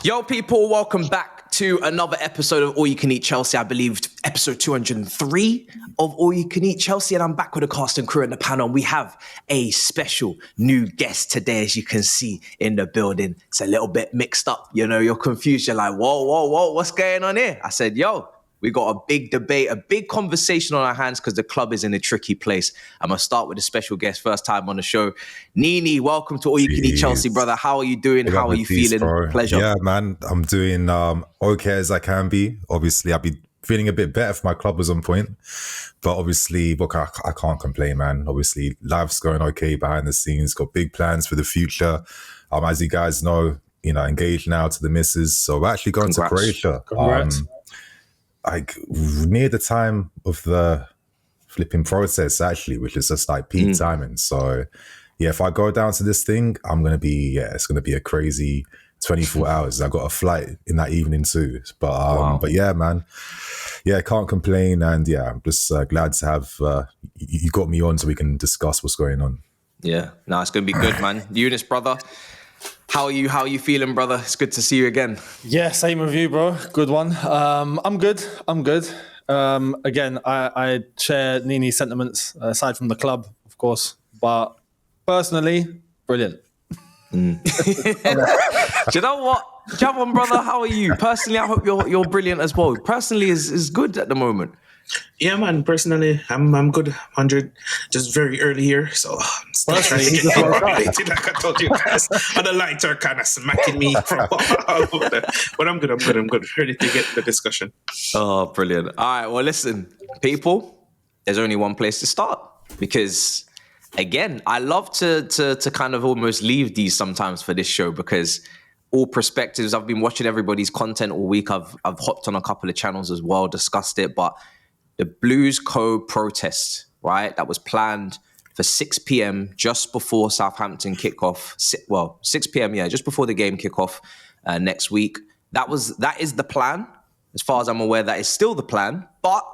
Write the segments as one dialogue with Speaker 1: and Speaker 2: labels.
Speaker 1: Yo, people, welcome back to another episode of All You Can Eat Chelsea. I believe episode 203 of All You Can Eat Chelsea. And I'm back with the cast and crew in the panel. We have a special new guest today, as you can see in the building. It's a little bit mixed up. You know, you're confused. You're like, whoa, what's going on here? I said, yo, we got a big debate, a big conversation on our hands because the club is in a tricky place. I'm going to start with a special guest, first time on the show. Niinii, welcome to All You Can Eat Chelsea, brother. How are you doing? How are you feeling?
Speaker 2: Bro.
Speaker 1: Pleasure.
Speaker 2: Yeah, man, I'm doing okay as I can be. Obviously, I'd be feeling a bit better if my club was on point. But obviously, look, I can't complain, man. Obviously, life's going okay behind the scenes. Got big plans for the future. As you guys know, engaged now to the missus. So we're actually going to Croatia.
Speaker 3: Congrats.
Speaker 2: Like near the time of the flipping process, actually, which is just like peak timing. So, yeah, if I go down to this thing, it's going to be a crazy 24 hours. I got a flight in that evening too. But yeah, man, yeah, can't complain. And yeah, I'm just glad to have you got me on so we can discuss what's going on.
Speaker 1: Yeah, no, it's going to be good, man. Younes, brother. How are you feeling, brother? It's good to see you again.
Speaker 3: Yeah, same with you, bro. Good one. I'm good. Again, I share Niinii's sentiments, aside from the club, of course. But personally, brilliant.
Speaker 1: Do you know what? Javon, brother, how are you? Personally, I hope you're brilliant as well. Personally is good at the moment.
Speaker 4: Yeah, man. Personally, I'm good. 100, just very early here, so I'm still trying to get motivated. Like I told you guys, and the lights are kind of smacking me from all over there. But I'm good. Ready to get the discussion.
Speaker 1: Oh, brilliant! All right, well, listen, people. There's only one place to start because, again, I love to kind of almost leave these sometimes for this show because all perspectives. I've been watching everybody's content all week. I've hopped on a couple of channels as well, discussed it, but the Blues Co protest, right? That was planned for 6 p.m. just before Southampton kickoff. 6 p.m. Yeah, just before the game kickoff next week. That is the plan. As far as I'm aware, that is still the plan. But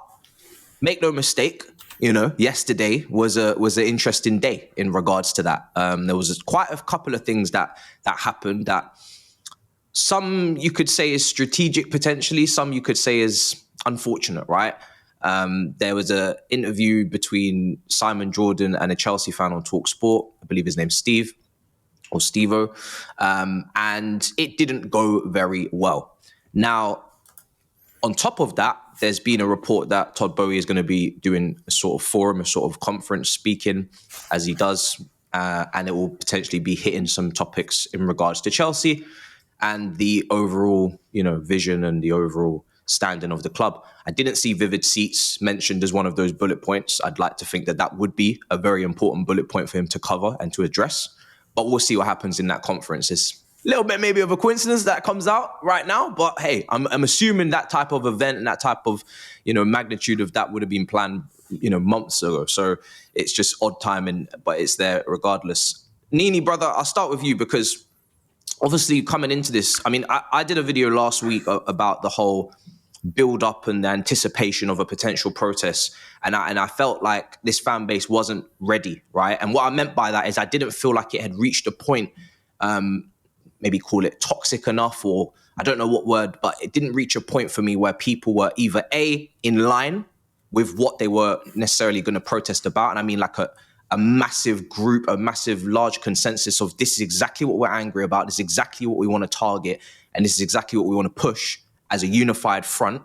Speaker 1: make no mistake, yesterday was an interesting day in regards to that. There was quite a couple of things that happened that some you could say is strategic potentially, some you could say is unfortunate, right? There was an interview between Simon Jordan and a Chelsea fan on TalkSport. I believe his name's Steve or Stevo. And it didn't go very well. Now, on top of that, there's been a report that Todd Boehly is going to be doing a sort of forum, a sort of conference speaking as he does. And it will potentially be hitting some topics in regards to Chelsea and the overall, vision and the overall standing of the club. I didn't see Vivid Seats mentioned as one of those bullet points. I'd like to think that would be a very important bullet point for him to cover and to address. But we'll see what happens in that conference. It's a little bit maybe of a coincidence that comes out right now. But hey, I'm assuming that type of event and that type of, magnitude of that would have been planned, months ago. So it's just odd timing, but it's there regardless. Niinii, brother, I'll start with you because obviously coming into this, I mean, I did a video last week about the whole build up and the anticipation of a potential protest. And I felt like this fan base wasn't ready, right? And what I meant by that is I didn't feel like it had reached a point, maybe call it toxic enough, or I don't know what word, but it didn't reach a point for me where people were either in line with what they were necessarily going to protest about. And I mean like a massive group, a massive large consensus of this is exactly what we're angry about. This is exactly what we want to target. And this is exactly what we want to push as a unified front.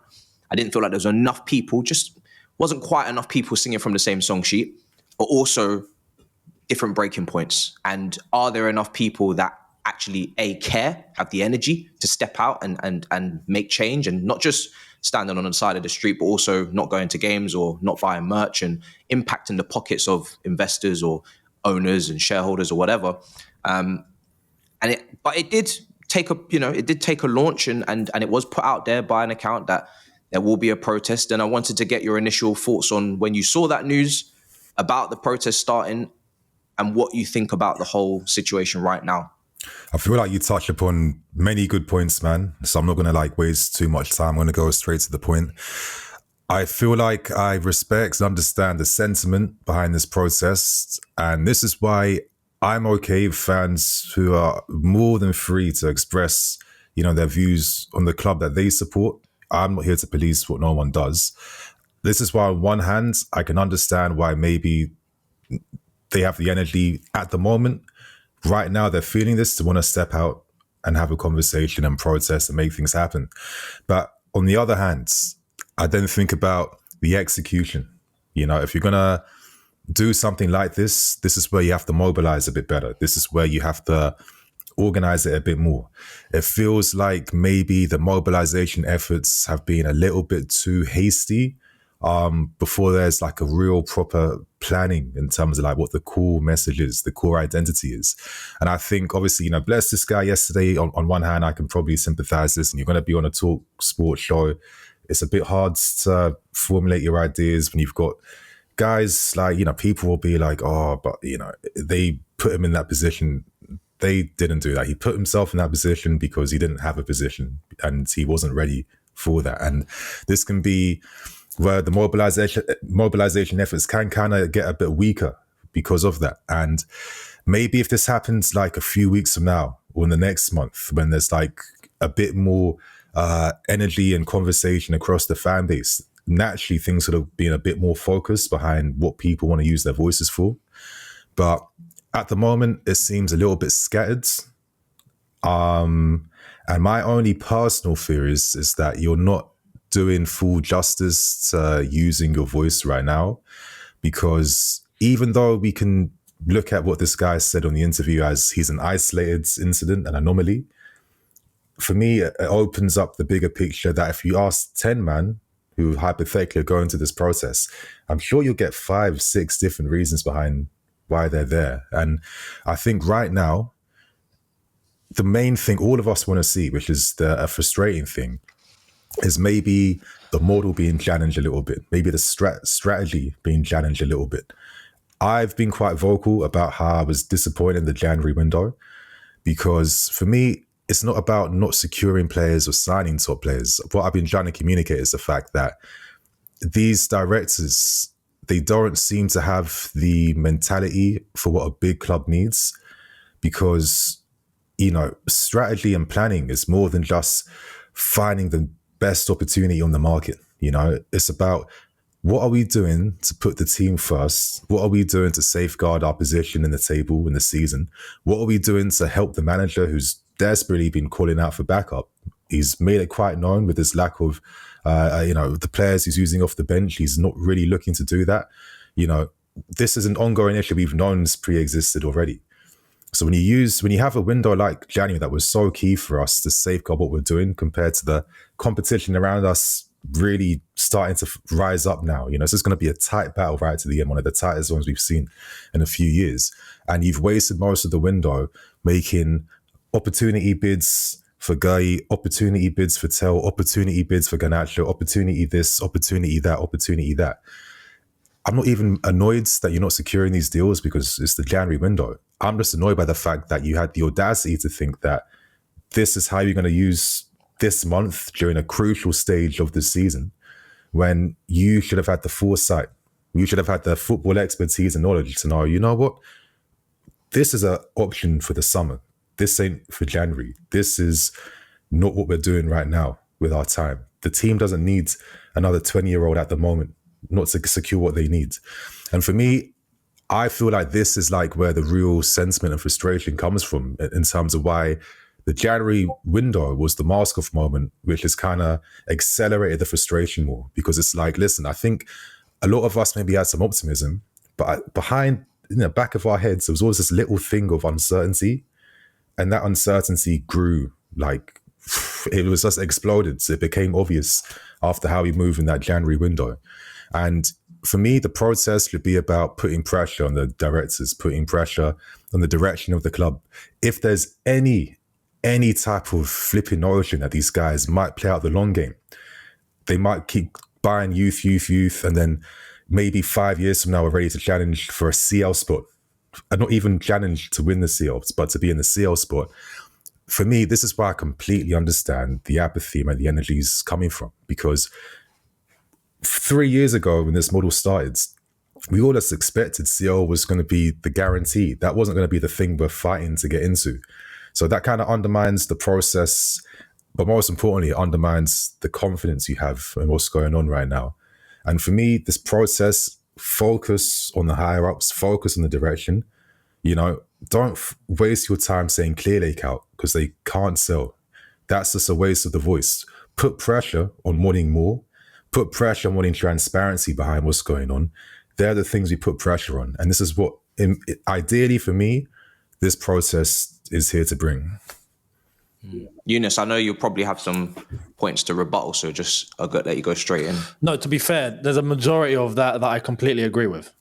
Speaker 1: I didn't feel like there was enough people, just wasn't quite enough people singing from the same song sheet, but also different breaking points. And are there enough people that actually care, have the energy to step out and make change and not just standing on the side of the street, but also not going to games or not buying merch and impacting the pockets of investors or owners and shareholders or whatever. But it did take a launch and it was put out there by an account that there will be a protest. And I wanted to get your initial thoughts on when you saw that news about the protest starting and what you think about the whole situation right now.
Speaker 2: I feel like you touched upon many good points, man. So I'm not going to waste too much time. I'm going to go straight to the point. I feel like I respect and understand the sentiment behind this protest. And this is why I'm okay with fans who are more than free to express, their views on the club that they support. I'm not here to police what no one does. This is why on one hand, I can understand why maybe they have the energy at the moment. Right now, they're feeling this to want to step out and have a conversation and protest and make things happen. But on the other hand, I then think about the execution. If you're going to do something like this is where you have to mobilize a bit better. This is where you have to organize it a bit more. It feels like maybe the mobilization efforts have been a little bit too hasty before there's like a real proper planning in terms of like what the core message is, the core identity is. And I think obviously, bless this guy yesterday. On one hand, I can probably sympathize this, and you're going to be on a talk sports show. It's a bit hard to formulate your ideas when you've got guys like, people will be like, oh, but, they put him in that position. They didn't do that. He put himself in that position because he didn't have a position and he wasn't ready for that. And this can be where the mobilization efforts can kind of get a bit weaker because of that. And maybe if this happens like a few weeks from now or in the next month, when there's like a bit more energy and conversation across the fan base, naturally things would have been a bit more focused behind what people want to use their voices for. But at the moment, it seems a little bit scattered. And my only personal fear is that you're not doing full justice to using your voice right now, because even though we can look at what this guy said on the interview as he's an isolated incident, an anomaly, for me, it opens up the bigger picture that if you ask 10 men who hypothetically are going to this process, I'm sure you'll get 5-6 different reasons behind why they're there. And I think right now, the main thing all of us want to see, which is a frustrating thing, is maybe the model being challenged a little bit, maybe the strategy being challenged a little bit. I've been quite vocal about how I was disappointed in the January window, because for me, it's not about not securing players or signing top players. What I've been trying to communicate is the fact that these directors, they don't seem to have the mentality for what a big club needs, because, strategy and planning is more than just finding the best opportunity on the market. It's about what are we doing to put the team first? What are we doing to safeguard our position in the table in the season? What are we doing to help the manager who's desperately been calling out for backup? He's made it quite known with his lack of, the players he's using off the bench. He's not really looking to do that. This is an ongoing issue we've known pre-existed already. So when you have a window like January that was so key for us to safeguard what we're doing compared to the competition around us really starting to rise up now, this is going to be a tight battle right to the end, one of the tightest ones we've seen in a few years. And you've wasted most of the window making opportunity bids for Guy, opportunity bids for Tel, opportunity bids for Garnacho, opportunity this, opportunity that, opportunity that. I'm not even annoyed that you're not securing these deals because it's the January window. I'm just annoyed by the fact that you had the audacity to think that this is how you're going to use this month during a crucial stage of the season, when you should have had the foresight. You should have had the football expertise and knowledge to know, you know what? This is an option for the summer. This ain't for January. This is not what we're doing right now with our time. The team doesn't need another 20-year-old at the moment, not to secure what they need. And for me, I feel like this is like where the real sentiment and frustration comes from, in terms of why the January window was the mask-off moment, which has kind of accelerated the frustration more. Because it's like, listen, I think a lot of us maybe had some optimism, but behind, in the back of our heads, there was always this little thing of uncertainty. And that uncertainty grew, like, it was just exploded. So it became obvious after how we moved in that January window. And for me, the process should be about putting pressure on the directors, putting pressure on the direction of the club. If there's any type of flipping notion that these guys might play out the long game, they might keep buying youth, and then maybe 5 years from now we're ready to challenge for a CL spot. And not even challenge to win the CL, but to be in the CL spot. For me, this is why I completely understand the apathy and the energy is coming from. Because 3 years ago, when this model started, we all just expected CL was going to be the guarantee. That wasn't going to be the thing we're fighting to get into. So that kind of undermines the process but most importantly, it undermines the confidence you have in what's going on right now. And for me, this process, focus on the higher ups, focus on the direction. Don't waste your time saying Clear Lake out because they can't sell. That's just a waste of the voice. Put pressure on wanting more. Put pressure on wanting transparency behind what's going on. They're the things we put pressure on. And this is what, ideally for me, this process is here to bring.
Speaker 1: Younes, I know you'll probably have some points to rebuttal, so I'll let you go straight in.
Speaker 3: No, to be fair, there's a majority of that I completely agree with,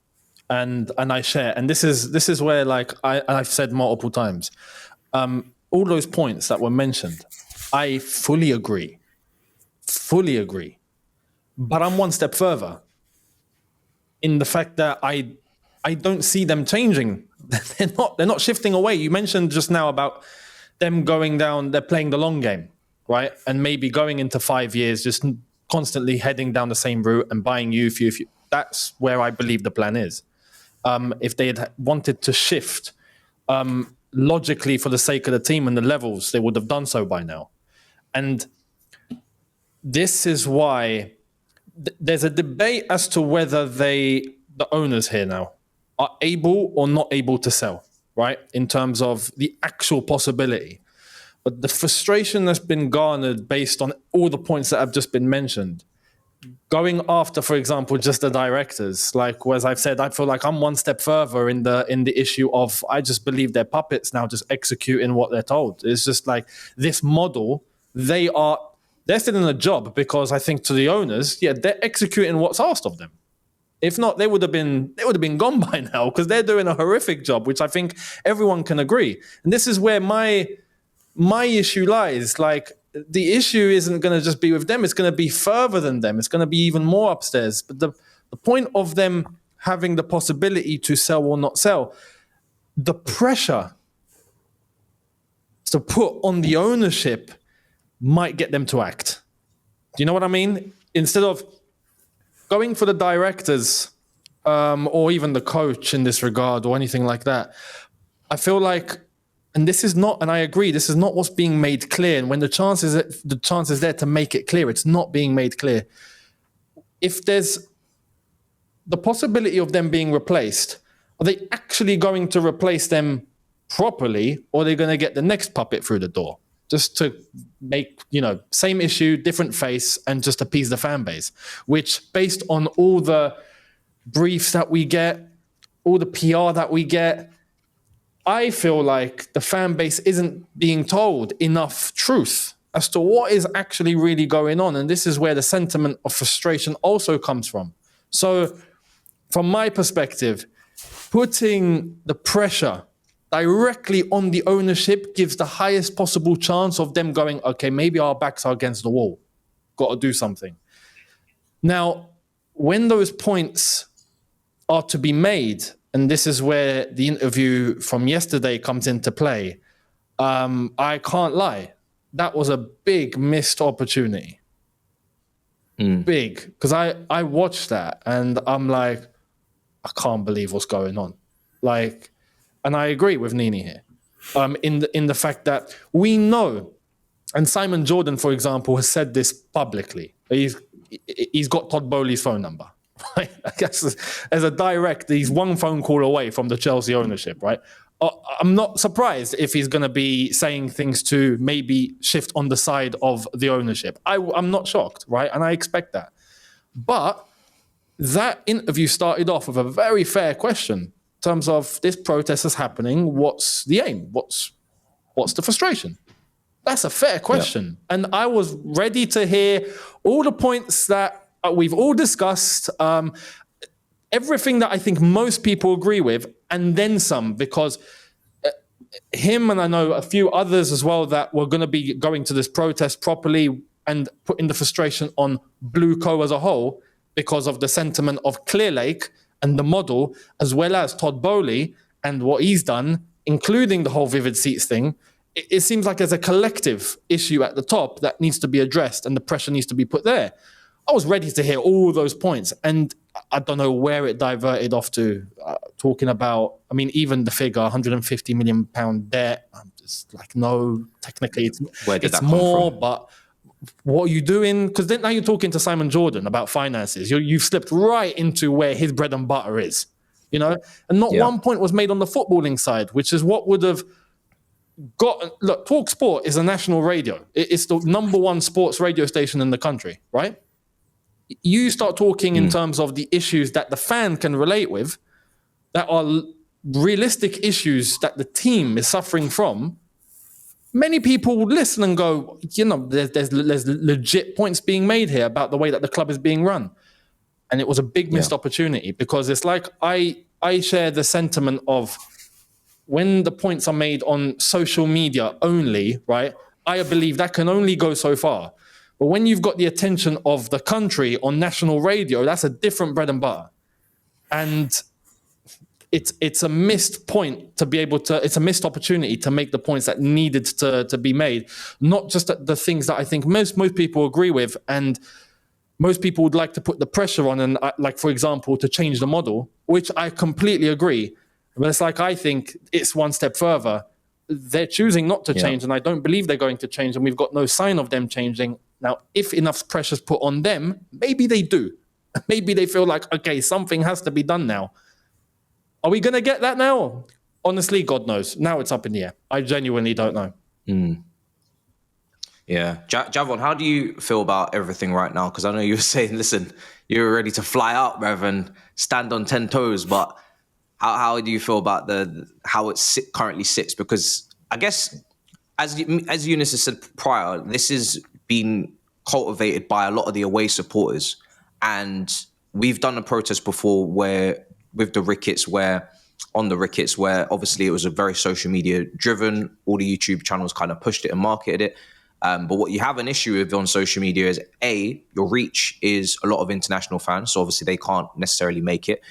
Speaker 3: and I share. And this is where, like I've said multiple times, all those points that were mentioned, I fully agree. But I'm one step further in the fact that I don't see them changing. They're not shifting away. You mentioned just now about them going down, they're playing the long game, right? And maybe going into 5 years, just constantly heading down the same route and buying youth. That's where I believe the plan is. If they had wanted to shift logically for the sake of the team and the levels, they would have done so by now. And this is why there's a debate as to whether the owners here now are able or not able to sell, right? In terms of the actual possibility. But the frustration that's been garnered based on all the points that have just been mentioned, going after, for example, just the directors, like as I've said, I feel like I'm one step further in the issue of I just believe they're puppets now, just executing what they're told. It's just like this model, they're still in a job because I think to the owners, they're executing what's asked of them. If not, they would have been gone by now because they're doing a horrific job, which I think everyone can agree. And this is where my issue lies. Like, the issue isn't going to just be with them. It's going to be further than them. It's going to be even more upstairs. But the point of them having the possibility to sell or not sell, the pressure to put on the ownership might get them to act. Do you know what I mean? Instead of going for the directors or even the coach in this regard or anything like that, I feel like, and this is not, and I agree, this is not what's being made clear. And when the chance is there to make it clear, it's not being made clear. If there's the possibility of them being replaced, are they actually going to replace them properly, or are they going to get the next puppet through the door? Just to make, same issue, different face, and just appease the fan base, which based on all the briefs that we get, all the PR that we get, I feel like the fan base isn't being told enough truth as to what is actually really going on. And this is where the sentiment of frustration also comes from. So from my perspective, putting the pressure directly on the ownership gives the highest possible chance of them going, okay, maybe our backs are against the wall. Got to do something. Now, when those points are to be made, and this is where the interview from yesterday comes into play, I can't lie. That was a big missed opportunity. Big. Because I watched that and I'm like, I can't believe what's going on. Like, and I agree with Niinii here, in the fact that we know, and Simon Jordan, for example, has said this publicly. He's got Todd Bowley's phone number, right? I guess as a direct, he's one phone call away from the Chelsea ownership, right? I'm not surprised if he's going to be saying things to maybe shift on the side of the ownership. I'm not shocked, right? And I expect that. But that interview started off with a very fair question. In terms of this protest is happening, what's the aim? What's the frustration? That's a fair question. Yeah. And I was ready to hear all the points that we've all discussed, everything that I think most people agree with, and then some, because him and I know a few others as well that were going to be going to this protest properly and putting the frustration on Blue Co as a whole because of the sentiment of Clear Lake and the model, as well as Todd Bowley and what he's done, including the whole Vivid Seats thing. It seems like there's a collective issue at the top that needs to be addressed and the pressure needs to be put there. I was ready to hear all those points, and I don't know where it diverted off to, talking about, even the figure, £150 million debt. It's like, no, technically
Speaker 1: Where did
Speaker 3: it's
Speaker 1: that come
Speaker 3: more,
Speaker 1: from?
Speaker 3: but what are you doing? Because then now you're talking to Simon Jordan about finances. You've slipped right into where his bread and butter is, you know? And not one point was made on the footballing side, which is what would have look, Talk Sport is a national radio. It's the number one sports radio station in the country, right? You start talking in terms of the issues that the fan can relate with, that are realistic issues that the team is suffering from. Many people would listen and go, you know, there's legit points being made here about the way that the club is being run. And it was a big missed opportunity, because it's like I share the sentiment of, when the points are made on social media only, right, I believe that can only go so far. But when you've got the attention of the country on national radio, that's a different bread and butter. And it's a missed point to be able to, it's a missed opportunity to make the points that needed to be made. Not just the things that I think most people agree with, and most people would like to put the pressure on, and like, for example, to change the model, which I completely agree. But it's like, I think it's one step further. They're choosing not to change, and I don't believe they're going to change, and we've got no sign of them changing. Now, if enough pressure's put on them, maybe they do. Maybe they feel like, okay, something has to be done now. Are we going to get that now? Honestly, God knows. Now it's up in the air. I genuinely don't know.
Speaker 1: Yeah. Javon, how do you feel about everything right now? Because I know you were saying, listen, you're ready to fly out rather than stand on 10 toes, but how do you feel about how it currently sits? Because I guess, as Younes has said prior, this is being cultivated by a lot of the away supporters. And we've done a protest before where on the Rickets, where obviously it was a very social media driven, all the YouTube channels kind of pushed it and marketed it. But what you have an issue with on social media is, your reach is a lot of international fans. So obviously they can't necessarily make it,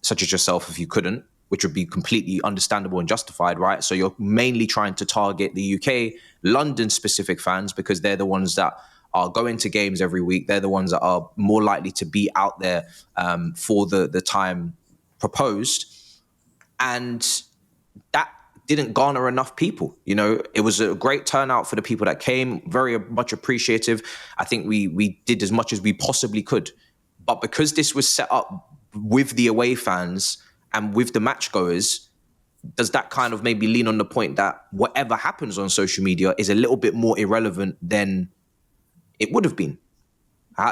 Speaker 1: such as yourself if you couldn't, which would be completely understandable and justified, right? So you're mainly trying to target the UK, London specific fans, because they're the ones that are going to games every week. They're the ones that are more likely to be out there for the time proposed. And that didn't garner enough people. You know, it was a great turnout for the people that came, very much appreciative. I think we did as much as we possibly could. But because this was set up with the away fans and with the match goers, does that kind of maybe lean on the point that whatever happens on social media is a little bit more irrelevant than it would have been?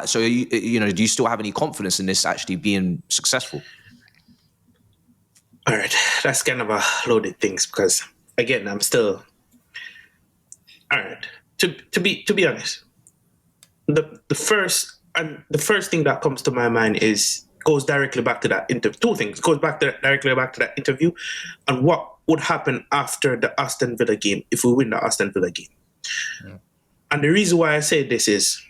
Speaker 1: So, you know, do you still have any confidence in this actually being successful?
Speaker 4: All right, that's kind of a loaded things, because again, I'm still all right. To be honest, the first thing that comes to my mind goes directly back to that interview. Two things directly back to that interview, and what would happen after the Aston Villa game if we win the Aston Villa game. Yeah. And the reason why I say this is,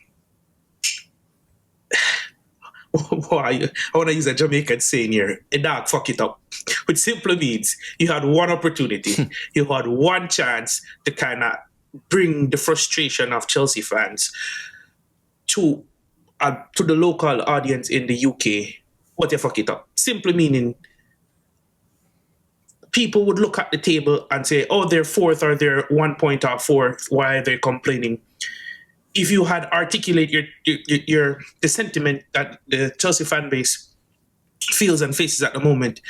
Speaker 4: I want to use a Jamaican saying here, a dog fuck it up, which simply means you had one opportunity, you had one chance to kind of bring the frustration of Chelsea fans to the local audience in the UK, but you fuck it up. Simply meaning, people would look at the table and say, oh, they're fourth, or they're 1 point off fourth, why are they complaining? If you had articulated the sentiment that the Chelsea fan base feels and faces at the moment,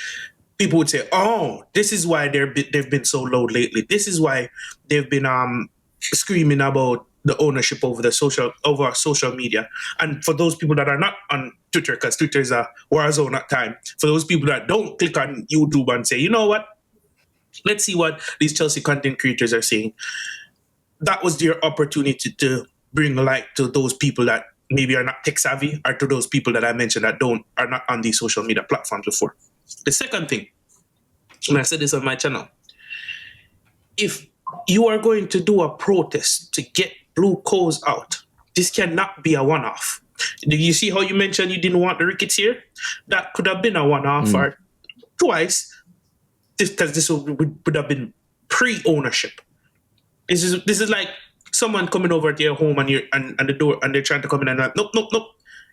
Speaker 4: people would say, oh, this is why they've been so low lately. This is why they've been screaming about the ownership over social media. And for those people that are not on Twitter, because Twitter is a war zone at time, for those people that don't click on YouTube and say, you know what, let's see what these Chelsea content creators are saying, that was their opportunity to bring light to those people that maybe are not tech savvy, or to those people that I mentioned that are not on these social media platforms before. The second thing, and I said this on my channel, if you are going to do a protest to get blue coals out, this cannot be a one-off. Do you see how you mentioned you didn't want the Rickets here? That could have been a one-off or twice, because this would have been pre-ownership. This is like someone coming over to your home and the door, and they're trying to come in and like, nope,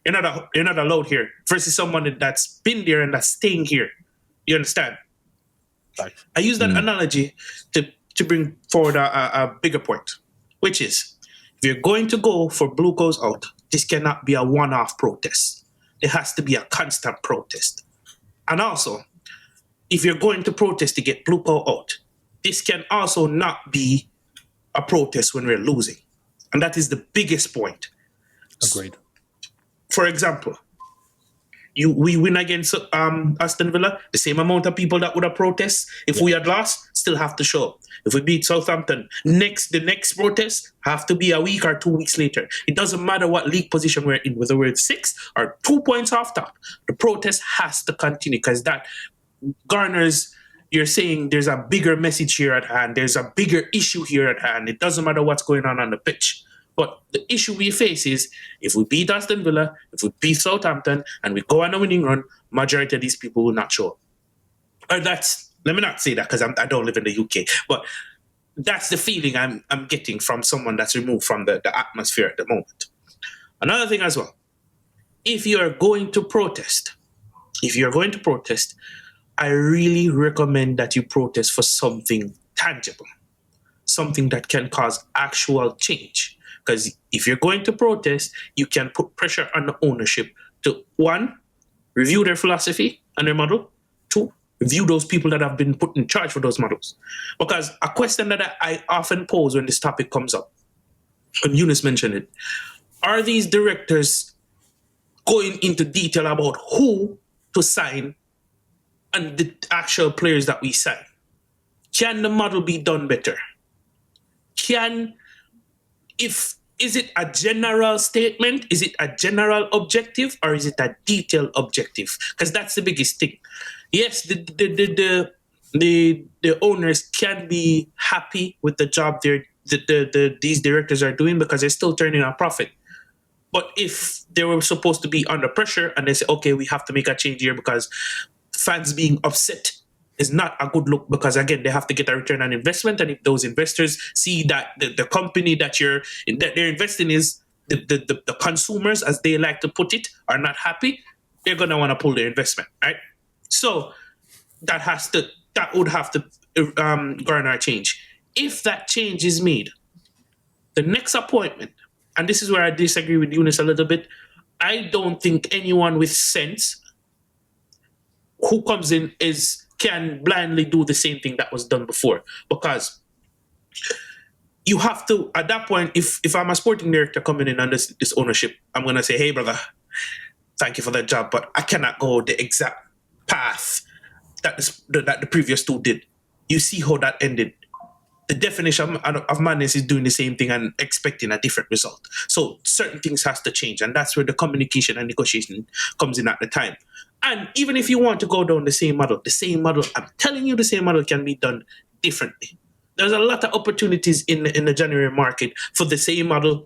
Speaker 4: you're not allowed here. Versus someone that's been there and that's staying here. You understand? Right. I use that analogy to to bring forward a bigger point, which is if you're going to go for blue goes out, this cannot be a one-off protest. There has to be a constant protest. And also, if you're going to protest to get blue go out, this can also not be a protest when we're losing. And that is the biggest point.
Speaker 3: Agreed.
Speaker 4: For example, we win against Aston Villa, the same amount of people that would have protest if we had lost still have to show up. If we beat Southampton, the next protest have to be a week or 2 weeks later. It doesn't matter what league position we're in, whether we're 6 or 2 points off top. The protest has to continue because that garners, you're saying there's a bigger message here at hand. There's a bigger issue here at hand. It doesn't matter what's going on the pitch. But the issue we face is if we beat Aston Villa, if we beat Southampton, and we go on a winning run, majority of these people will not show up. Or let me not say that because I don't live in the UK, but that's the feeling I'm getting from someone that's removed from the atmosphere at the moment. Another thing as well, if you're going to protest, I really recommend that you protest for something tangible, something that can cause actual change. Because if you're going to protest, you can put pressure on the ownership to, 1, review their philosophy and their model, 2, review those people that have been put in charge for those models. Because a question that I often pose when this topic comes up, and Younes mentioned it, are these directors going into detail about who to sign and the actual players that we sign? Can the model be done better? Is it a general statement? Is it a general objective, or is it a detailed objective? Because that's the biggest thing. Yes, the owners can be happy with the job these directors are doing because they're still turning a profit. But if they were supposed to be under pressure and they say, okay, we have to make a change here because fans being upset is not a good look, because again, they have to get a return on investment. And if those investors see that the company that they're investing is the consumers, as they like to put it, are not happy, they're going to want to pull their investment, right? So that would have to garner a change. If that change is made, the next appointment, and this is where I disagree with Younes a little bit, I don't think anyone with sense who comes in can blindly do the same thing that was done before. Because you have to, at that point, if I'm a sporting director coming in on this ownership, I'm going to say, hey, brother, thank you for that job, but I cannot go the exact path that the previous 2 did. You see how that ended. The definition of madness is doing the same thing and expecting a different result. So certain things has to change, and that's where the communication and negotiation comes in at the time. And even if you want to go down the same model, I'm telling you, the same model can be done differently. There's a lot of opportunities in the January market for the same model.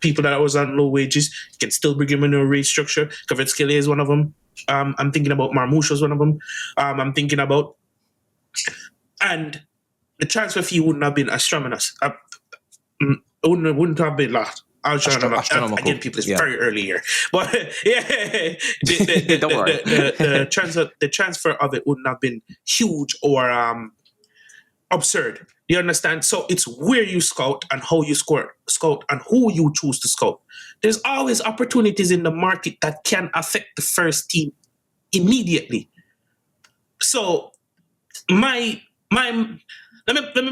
Speaker 4: People that was on low wages, you can still bring them in a wage structure. Kvaratskhelia is one of them. I'm thinking about Marmoush was one of them. I'm thinking about, and the transfer fee wouldn't have been astronomous. Wouldn't have been lost.
Speaker 1: Astronomical.
Speaker 4: Again, people, it's very early here, but
Speaker 1: Don't worry.
Speaker 4: the transfer of it wouldn't have been huge or absurd. You understand? So it's where you scout and how you scout and who you choose to scout. There's always opportunities in the market that can affect the first team immediately. So let me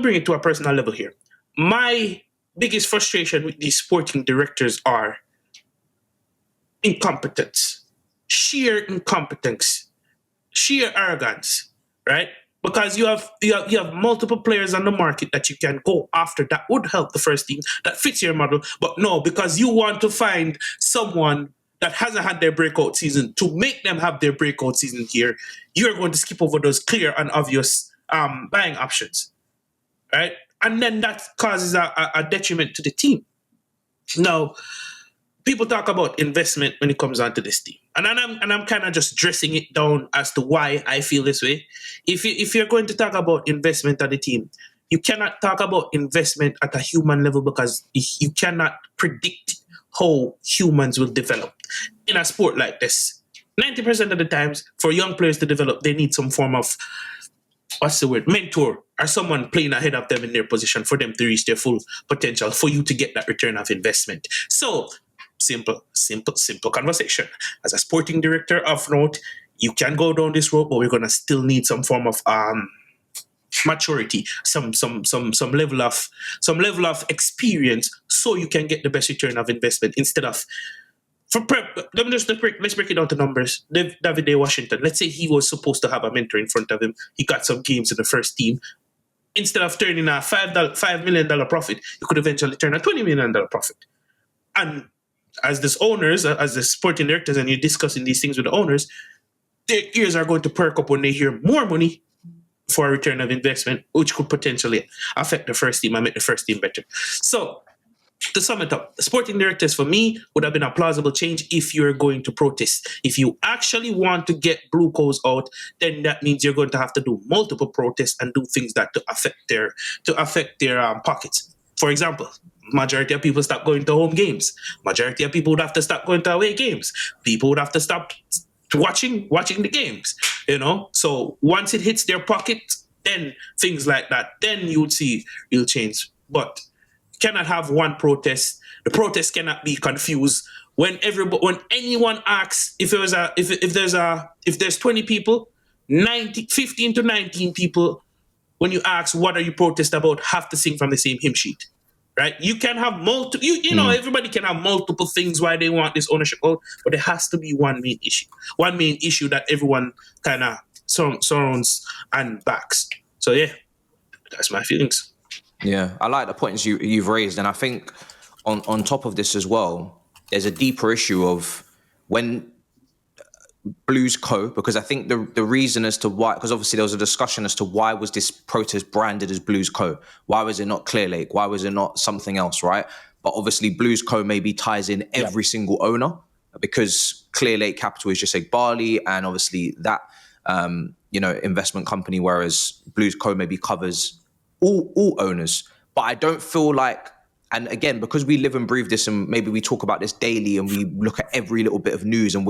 Speaker 4: bring it to a personal level here. My biggest frustration with these sporting directors are incompetence, sheer incompetence, sheer arrogance, right? Because you have multiple players on the market that you can go after that would help the first team, that fits your model. But no, because you want to find someone that hasn't had their breakout season to make them have their breakout season here, you're going to skip over those clear and obvious buying options, right? And then that causes a detriment to the team. Now, people talk about investment when it comes onto this team, and I'm kind of just dressing it down as to why I feel this way. If you're going to talk about investment at the team, you cannot talk about investment at a human level, because you cannot predict how humans will develop in a sport like this. 90% of the times, for young players to develop, they need some form of mentor or someone playing ahead of them in their position for them to reach their full potential, for you to get that return of investment. So simple conversation. As a sporting director of note, you can go down this road, but we're gonna still need some form of maturity, some level of experience, so you can get the best return of investment instead of. Let's break it down to numbers. David Day Washington, let's say he was supposed to have a mentor in front of him. He got some games in the first team. Instead of turning a $5 million profit, you could eventually turn a $20 million profit. And as this owners, as the sporting directors, and you're discussing these things with the owners, their ears are going to perk up when they hear more money for a return of investment, which could potentially affect the first team and make the first team better. So, to sum it up, sporting directors for me would have been a plausible change if you're going to protest. If you actually want to get blue coats out, then that means you're going to have to do multiple protests and do things that to affect their pockets. For example, majority of people stop going to home games. Majority of people would have to stop going to away games. People would have to stop watching the games. So once it hits their pocket, then things like that, then you would see real change. But cannot have one protest. The protest cannot be confused. When anyone asks, if there's 20 people, 15 to 19 people, when you ask what are you protest about, have to sing from the same hymn sheet, right? You can have multiple. Everybody can have multiple things why they want this ownership out, but there has to be one main issue that everyone kind of surrounds and backs. So yeah, that's my feelings.
Speaker 1: Yeah, I like the points you've raised, and I think on top of this as well, there's a deeper issue of when Blues Co. Because I think the reason as to why, because obviously there was a discussion as to why was this protest branded as Blues Co. Why was it not Clear Lake? Why was it not something else, right? But obviously Blues Co. maybe ties in every single owner, because Clear Lake Capital is just like Barley, and obviously that investment company, whereas Blues Co. maybe covers all owners. But I don't feel like, and again, because we live and breathe this, and maybe we talk about this daily, and we look at every little bit of news, and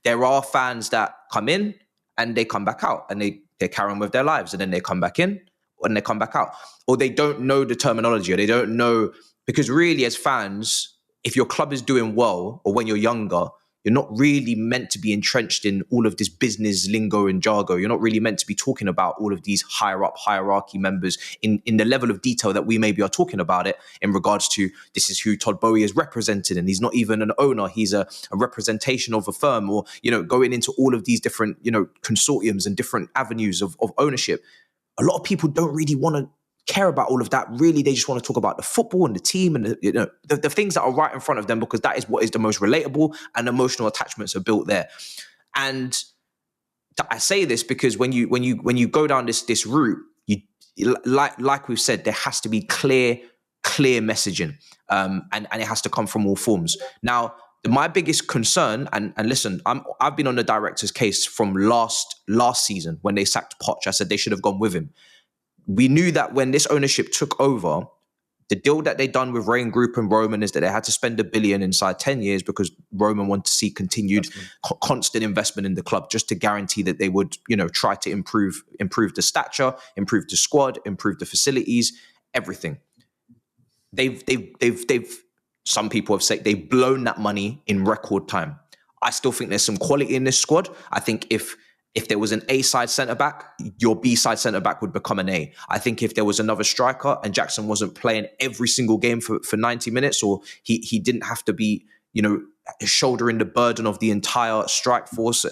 Speaker 1: there are fans that come in and they come back out, and they carry on with their lives, and then they come back in and they come back out, or they don't know the terminology, or they don't know, because really as fans, if your club is doing well, or when you're younger, you're not really meant to be entrenched in all of this business lingo and jargon. You're not really meant to be talking about all of these hierarchy members in the level of detail that we maybe are talking about it in regards to this is who Todd Bowie is represented, and he's not even an owner, he's a representation of a firm, or going into all of these different consortiums and different avenues of ownership. A lot of people don't really want to care about all of that. Really, they just want to talk about the football and the team and the things that are right in front of them, because that is what is the most relatable, and emotional attachments are built there. And I say this because when you go down this route, you like we've said, there has to be clear messaging, and it has to come from all forms. Now, my biggest concern, and listen, I've been on the director's case from last season when they sacked Poch. I said they should have gone with him. We knew that when this ownership took over, the deal that they done with Rain Group and Roman is that they had to spend $1 billion inside 10 years, because Roman wanted to see continued constant investment in the club, just to guarantee that they would, try to improve the stature, improve the squad, improve the facilities, everything. They've some people have said they've blown that money in record time. I still think there's some quality in this squad. I think if there was an A-side centre-back, your B-side centre-back would become an A. I think if there was another striker and Jackson wasn't playing every single game for 90 minutes, or he didn't have to be, shouldering the burden of the entire strike force,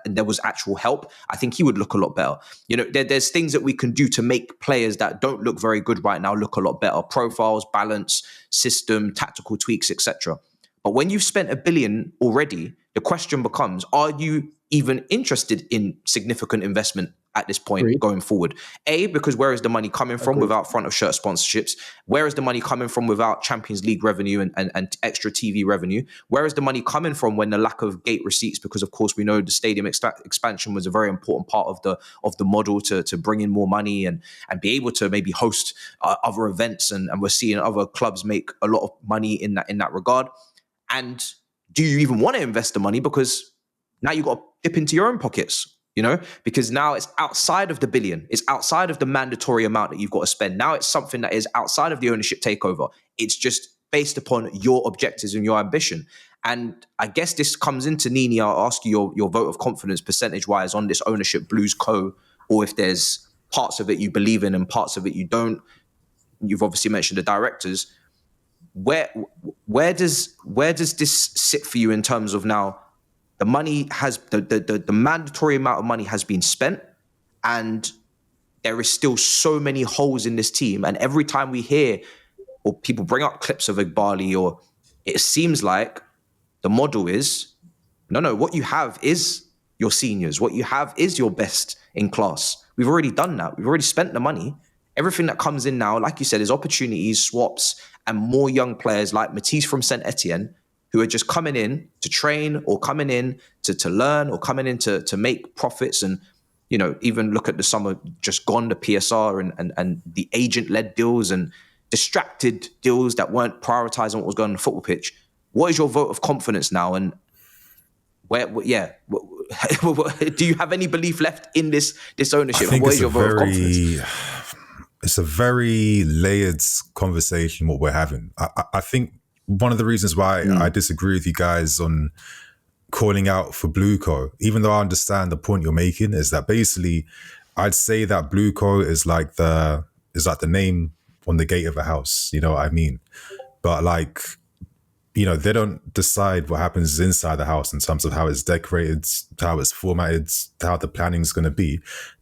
Speaker 1: and there was actual help, I think he would look a lot better. There's things that we can do to make players that don't look very good right now look a lot better. Profiles, balance, system, tactical tweaks, etc. But when you've spent $1 billion already, the question becomes, are you even interested in significant investment at this point going forward? A, because where is the money coming from without front of shirt sponsorships? Where is the money coming from without Champions League revenue and extra TV revenue? Where is the money coming from when the lack of gate receipts? Because of course we know the stadium expansion was a very important part of the model to bring in more money and be able to maybe host other events, and we're seeing other clubs make a lot of money in that regard. And do you even want to invest the money? Because now you've got to dip into your own pockets. because now it's outside of the billion. It's outside of the mandatory amount that you've got to spend. Now it's something that is outside of the ownership takeover. It's just based upon your objectives and your ambition. And I guess this comes into, Niinii, I'll ask you your vote of confidence percentage-wise on this ownership Blues Co, or if there's parts of it you believe in and parts of it you don't. You've obviously mentioned the directors. Where does this sit for you in terms of now the money has the mandatory amount of money has been spent, and there is still so many holes in this team. And every time we hear or people bring up clips of Igbali, or it seems like the model is, no, what you have is your seniors. What you have is your best in class. We've already done that. We've already spent the money. Everything that comes in now, like you said, is opportunities, swaps, and more young players like Matisse from Saint Etienne, who are just coming in to train, or coming in to learn, or coming in to make profits. And, even look at the summer just gone, the PSR and the agent-led deals and distracted deals that weren't prioritizing what was going on the football pitch. What is your vote of confidence now? And do you have any belief left in this ownership? And what is your vote of confidence?
Speaker 2: It's a very layered conversation, what we're having. I think one of the reasons why I disagree with you guys on calling out for Blueco, even though I understand the point you're making, is that basically I'd say that Blueco is like the name on the gate of a house. You know what I mean? But they don't decide what happens inside the house in terms of how it's decorated, how it's formatted, how the planning's going to be.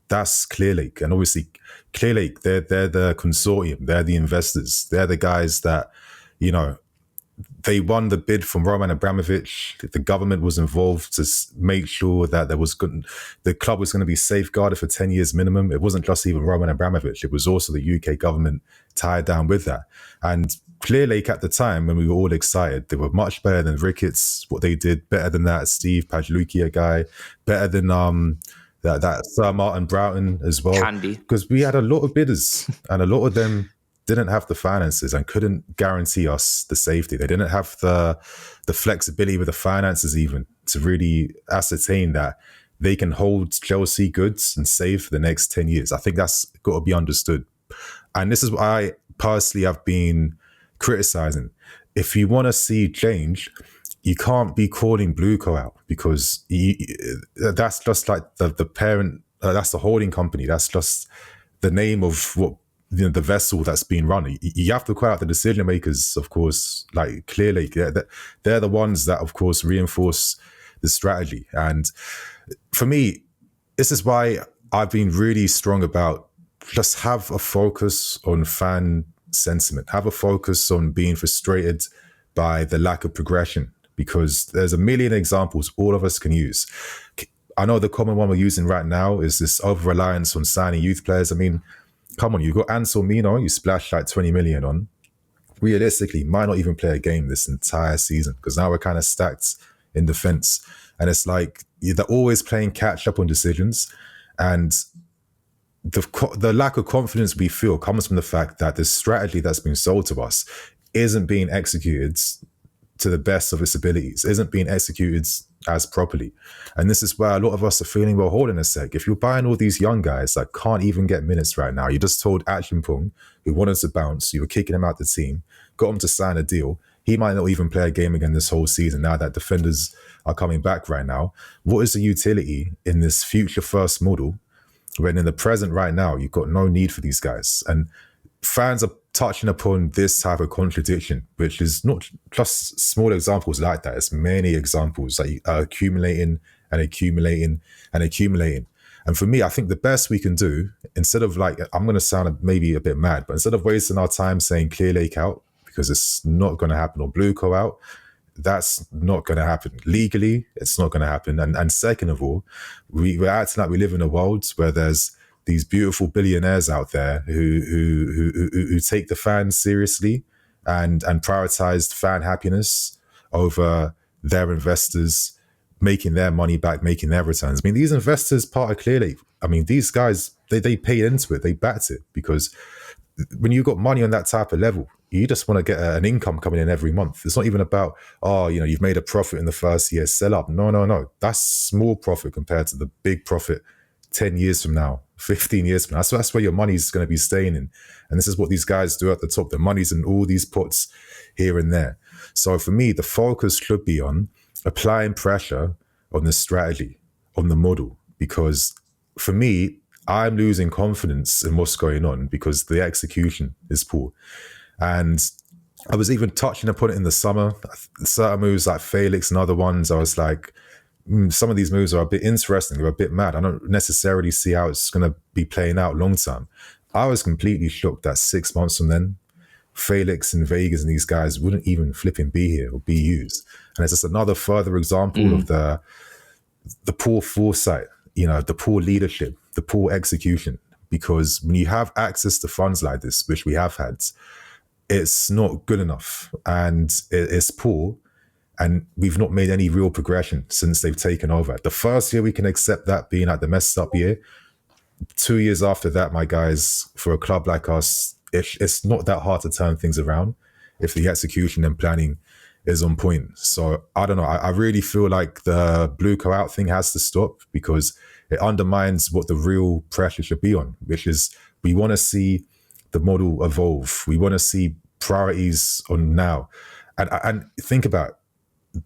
Speaker 2: That's Clearlake. And obviously Clearlake, they're the consortium, they're the investors, they're the guys that, they won the bid from Roman Abramovich. The government was involved to make sure that the club was going to be safeguarded for 10 years minimum. It wasn't just even Roman Abramovich. It was also the UK government tied down with that. And Clearlake at the time, when we were all excited, they were much better than Ricketts, what they did, better than that Steve Pajlukia guy, better than that Sir Martin Broughton as well.
Speaker 1: Candy.
Speaker 2: Because we had a lot of bidders, and a lot of them didn't have the finances and couldn't guarantee us the safety. They didn't have the flexibility with the finances even to really ascertain that they can hold Chelsea goods and save for the next 10 years. I think that's got to be understood. And this is what I personally have been criticizing. If you want to see change, you can't be calling Blueco out, because that's just like the parent, that's the holding company. That's just the name of what, the vessel that's being run. You have to call out the decision makers, of course, like Clearly. They're the ones that, of course, reinforce the strategy. And for me, this is why I've been really strong about just have a focus on fan sentiment, have a focus on being frustrated by the lack of progression, because there's a million examples all of us can use. I know the common one we're using right now is this over-reliance on signing youth players. I mean, come on, you got Ansel Mino, you splashed like 20 million on. Realistically, might not even play a game this entire season, because now we're kind of stacked in defense. And it's like they're always playing catch up on decisions. And the lack of confidence we feel comes from the fact that the strategy that's been sold to us isn't being executed to the best of its abilities, isn't being executed as properly. And this is where a lot of us are feeling, well, hold on a sec. If you're buying all these young guys that can't even get minutes right now, you just told Achimpong, who wanted to bounce, you were kicking him out the team, got him to sign a deal. He might not even play a game again this whole season now that defenders are coming back right now. What is the utility in this future first model when in the present right now, you've got no need for these guys? And fans are touching upon this type of contradiction, which is not just small examples like that. It's many examples that are accumulating and accumulating and accumulating. And for me, I think the best we can do, instead of like, I'm going to sound maybe a bit mad, but instead of wasting our time saying Clearlake out, because it's not going to happen, or Blueco out, that's not going to happen. Legally, it's not going to happen. And second of all, we're acting like we live in a world where there's these beautiful billionaires out there who take the fans seriously and prioritize fan happiness over their investors making their money back, making their returns. I mean, these investors part of Clearly, I mean, these guys, they paid into it, they backed it, because when you got money on that type of level, You just want to get an income coming in every month. It's not even about, you've made a profit in the first year, sell up. No. That's small profit compared to the big profit 10 years from now, 15 years from now. So that's where your money's going to be staying in. And this is what these guys do at the top. The money's in all these pots here and there. So for me, the focus should be on applying pressure on the strategy, on the model, because for me, I'm losing confidence in what's going on because the execution is poor. And I was even touching upon it in the summer. Certain moves like Felix and other ones, I was like, some of these moves are a bit interesting. They're a bit mad. I don't necessarily see how it's going to be playing out long term. I was completely shocked that 6 months from then, Felix and Vegas and these guys wouldn't even flipping be here or be used. And it's just another further example of the poor foresight, the poor leadership, the poor execution. Because when you have access to funds like this, which we have had, it's not good enough and it's poor. And we've not made any real progression since they've taken over. The first year we can accept that being like the messed up year. 2 years after that, my guys, for a club like us, it's not that hard to turn things around if the execution and planning is on point. So I don't know. I really feel like the blue co out thing has to stop because it undermines what the real pressure should be on, which is we want to see the model evolve. We want to see priorities on now. And think about it.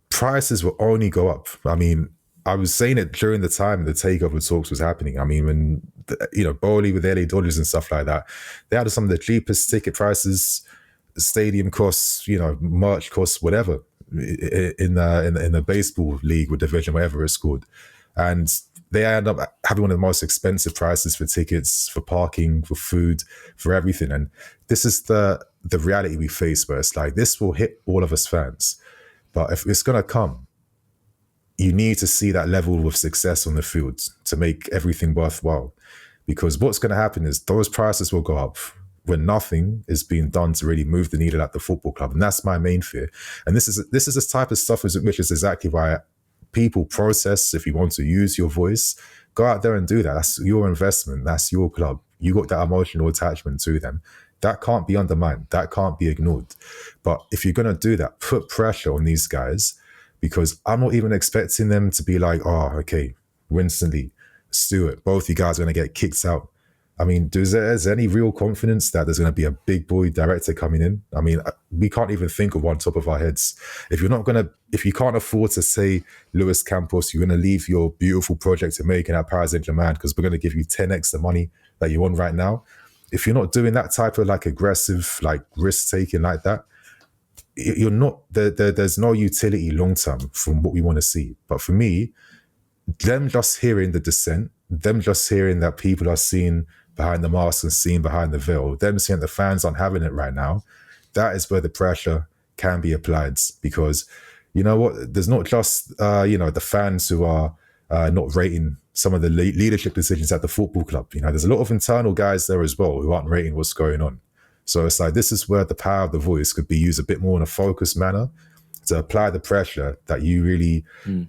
Speaker 2: Prices will only go up. I mean, I was saying it during the time the takeover talks was happening. I mean, when, Bowley with LA Dodgers and stuff like that, they had some of the cheapest ticket prices, stadium costs, merch costs, whatever, in the baseball league or division, whatever it's called. And they end up having one of the most expensive prices for tickets, for parking, for food, for everything. And this is the reality we face, where it's like, this will hit all of us fans. But if it's going to come, you need to see that level of success on the field to make everything worthwhile. Because what's going to happen is those prices will go up when nothing is being done to really move the needle at the football club. And that's my main fear. And this is the type of stuff which is exactly why people process, if you want to use your voice, go out there and do that. That's your investment. That's your club. You got that emotional attachment to them. That can't be undermined. That can't be ignored. But if you're going to do that, put pressure on these guys, because I'm not even expecting them to be like, okay, Winston Lee, Stewart, both you guys are going to get kicked out. I mean, is there any real confidence that there's going to be a big boy director coming in? I mean, we can't even think of one top of our heads. If you can't afford to say, Luis Campos, you're going to leave your beautiful project to make at Paris Saint-Germain because we're going to give you 10x the money that you want right now. If you're not doing that type of aggressive, risk taking like that, you're not, there's no utility long term from what we want to see. But for me, them just hearing the dissent, them just hearing that people are seeing behind the mask and seeing behind the veil, them seeing the fans aren't having it right now, that is where the pressure can be applied. Because you know what, there's not just the fans who are not rating some of the leadership decisions at the football club. There's a lot of internal guys there as well who aren't rating what's going on. So it's like, this is where the power of the voice could be used a bit more in a focused manner to apply the pressure that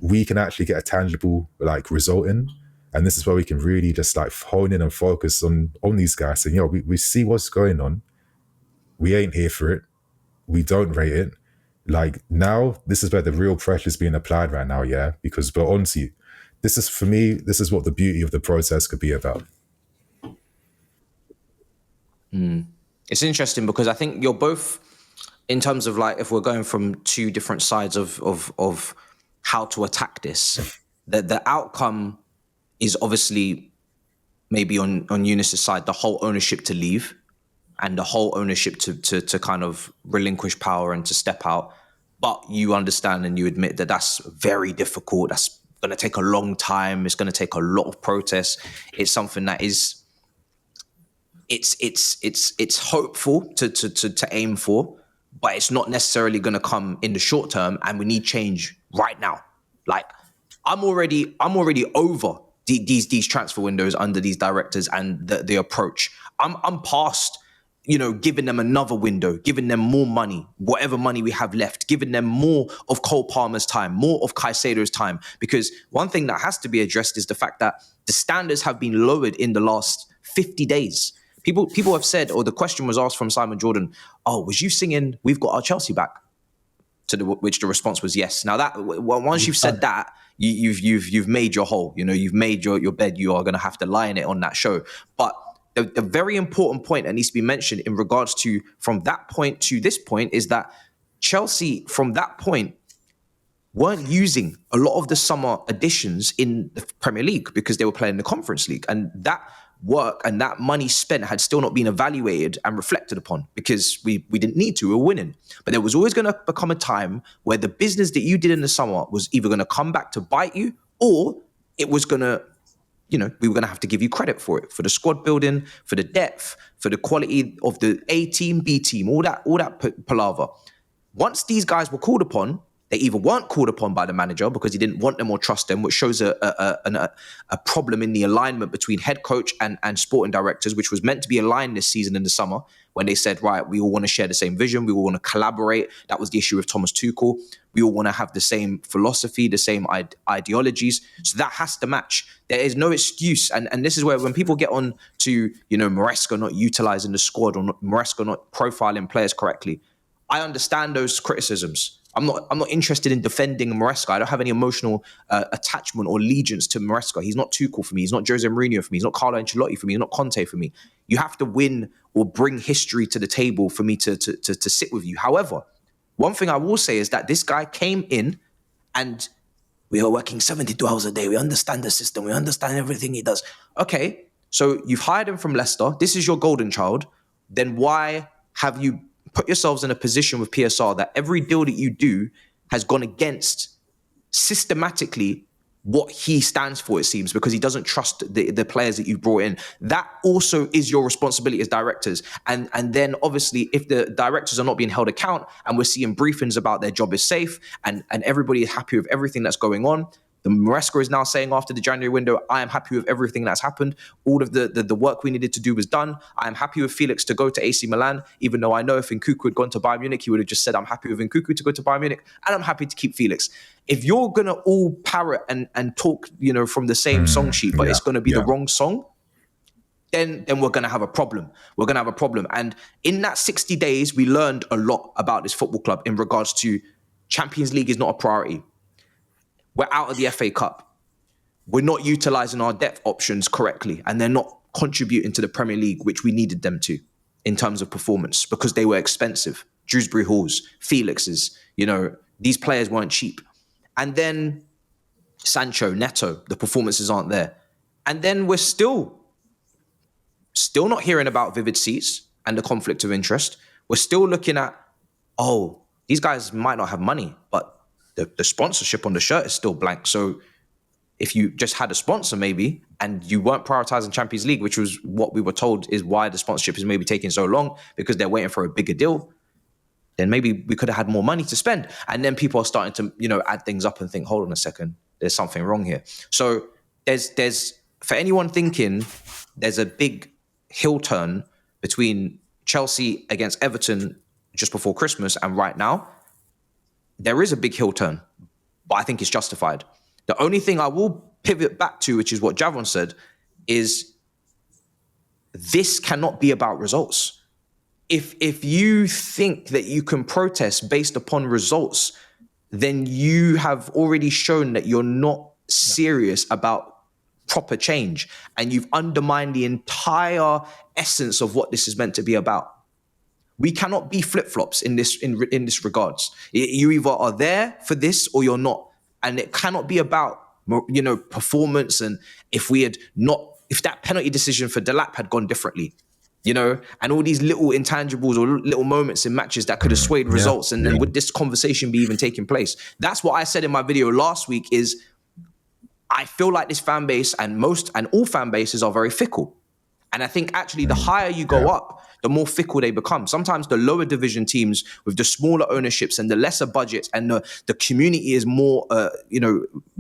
Speaker 2: we can actually get a tangible result in. And this is where we can really just hone in and focus on these guys. And, we see what's going on. We ain't here for it. We don't rate it. Now, this is where the real pressure is being applied right now, yeah? Because we're on to you. This is what the beauty of the process could be about.
Speaker 1: It's interesting because I think you're both, in terms of if we're going from two different sides of how to attack this, the outcome is obviously maybe on Younes' side, the whole ownership to leave and the whole ownership to kind of relinquish power and to step out. But you understand and you admit that that's very difficult. That's going to take a long time. It's going to take a lot of protests. It's something that is, it's hopeful to aim for, but it's not necessarily going to come in the short term. And we need change right now. I'm already over these transfer windows under these directors and the approach. I'm past, giving them another window, giving them more money, whatever money we have left, giving them more of Cole Palmer's time, more of Caicedo's time. Because one thing that has to be addressed is the fact that the standards have been lowered in the last 50 days. People have said, or the question was asked from Simon Jordan, oh, was you singing "We've Got Our Chelsea Back"? Which the response was yes. Now that once you've said that, you've made your hole. You've made your bed. You are going to have to lie in it on that show. But the very important point that needs to be mentioned in regards to from that point to this point is that Chelsea from that point weren't using a lot of the summer additions in the Premier League because they were playing the Conference League, and that work and that money spent had still not been evaluated and reflected upon because we didn't need to. We were winning. But there was always going to become a time where the business that you did in the summer was either going to come back to bite you, or it was going to, we were going to have to give you credit for it, for the squad building, for the depth, for the quality of the A team, B team, all that palaver. Once these guys were called upon, they either weren't called upon by the manager because he didn't want them or trust them, which shows a problem in the alignment between head coach and sporting directors, which was meant to be aligned this season in the summer when they said, right, we all want to share the same vision. We all want to collaborate. That was the issue with Thomas Tuchel. We all want to have the same philosophy, the same ideologies. So that has to match. There is no excuse. And this is where when people get on to, Maresca not utilizing the squad or Maresca not profiling players correctly, I understand those criticisms. I'm not interested in defending Maresca. I don't have any emotional attachment or allegiance to Maresca. He's not Tuchel for me. He's not Jose Mourinho for me. He's not Carlo Ancelotti for me. He's not Conte for me. You have to win or bring history to the table for me to sit with you. However, one thing I will say is that this guy came in and we are working 72 hours a day. We understand the system. We understand everything he does. Okay, so you've hired him from Leicester. This is your golden child. Then why have you put yourselves in a position with PSR that every deal that you do has gone against systematically what he stands for, it seems, because he doesn't trust the players that you brought in. That also is your responsibility as directors. And then obviously if the directors are not being held account and we're seeing briefings about their job is safe and everybody is happy with everything that's going on, the Maresca is now saying after the January window, I am happy with everything that's happened. All of the work we needed to do was done. I am happy with Felix to go to AC Milan, even though I know if Nkunku had gone to Bayern Munich, he would have just said, I'm happy with Nkunku to go to Bayern Munich, and I'm happy to keep Felix. If you're going to all parrot and talk, from the same song sheet, but it's going to be the wrong song, then we're going to have a problem. We're going to have a problem. And in that 60 days, we learned a lot about this football club in regards to Champions League is not a priority. We're out of the FA Cup. We're not utilising our depth options correctly, and they're not contributing to the Premier League, which we needed them to in terms of performance because they were expensive. Dewsbury Halls, Felix's, these players weren't cheap. And then Sancho, Neto, the performances aren't there. And then we're still not hearing about Vivid Seats and the conflict of interest. We're still looking at, these guys might not have money, but the sponsorship on the shirt is still blank. So if you just had a sponsor maybe, and you weren't prioritizing Champions League, which was what we were told is why the sponsorship is maybe taking so long, because they're waiting for a bigger deal, then maybe we could have had more money to spend. And then people are starting to, add things up and think, hold on a second, there's something wrong here. So there's for anyone thinking there's a big hill turn between Chelsea against Everton just before Christmas and right now, there is a big hill turn, but I think it's justified. The only thing I will pivot back to, which is what Javon said, is this cannot be about results. If you think that you can protest based upon results, then you have already shown that you're not serious about proper change, and you've undermined the entire essence of what this is meant to be about. We cannot be flip-flops in this regards. You either are there for this or you're not. And it cannot be about, performance. And if that penalty decision for Delap had gone differently, and all these little intangibles or little moments in matches that could have swayed results. And then would this conversation be even taking place? That's what I said in my video last week is I feel like this fan base and all fan bases are very fickle. And I think actually the higher you go up, the more fickle they become. Sometimes the lower division teams with the smaller ownerships and the lesser budgets and the community is more,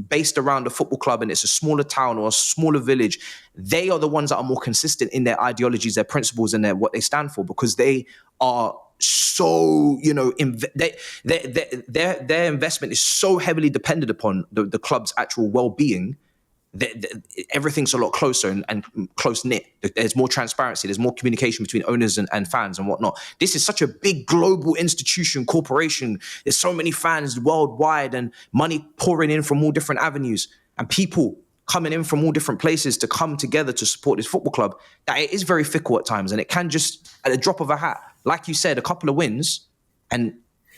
Speaker 1: based around the football club, and it's a smaller town or a smaller village. They are the ones that are more consistent in their ideologies, their principles, and what they stand for, because they are so, their investment is so heavily dependent upon the club's actual well-being everything's a lot closer and close knit. There's more transparency. There's more communication between owners and fans and whatnot. This is such a big global institution, corporation. There's so many fans worldwide and money pouring in from all different avenues and people coming in from all different places to come together to support this football club, that it is very fickle at times. And it can just, at a drop of a hat, like you said, a couple of wins. And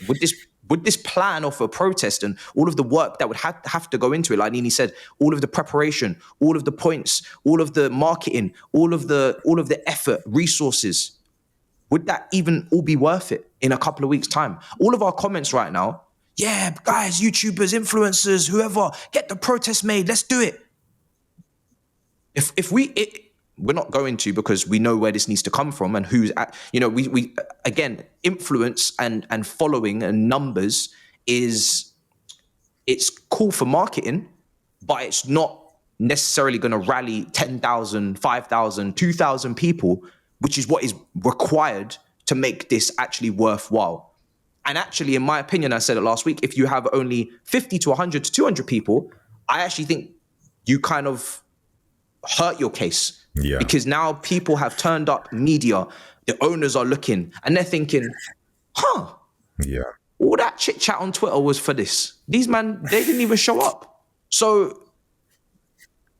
Speaker 1: with this plan of a protest and all of the work that would have to go into it, like Niinii said, all of the preparation, all of the points, all of the marketing, all of the effort, resources, would that even all be worth it in a couple of weeks' time? All of our comments right now, yeah, guys, YouTubers, influencers, whoever, get the protest made, let's do it. We're not going to, because we know where this needs to come from and who's at, we again, influence and following and numbers it's cool for marketing, but it's not necessarily going to rally 10,000, 5,000, 2,000 people, which is what is required to make this actually worthwhile. And actually, in my opinion, I said it last week, if you have only 50 to 100 to 200 people, I actually think you kind of hurt your case. Yeah. Because now people have turned up media, the owners are looking and they're thinking, yeah, all that chit chat on Twitter was for this. These man, they didn't even show up. So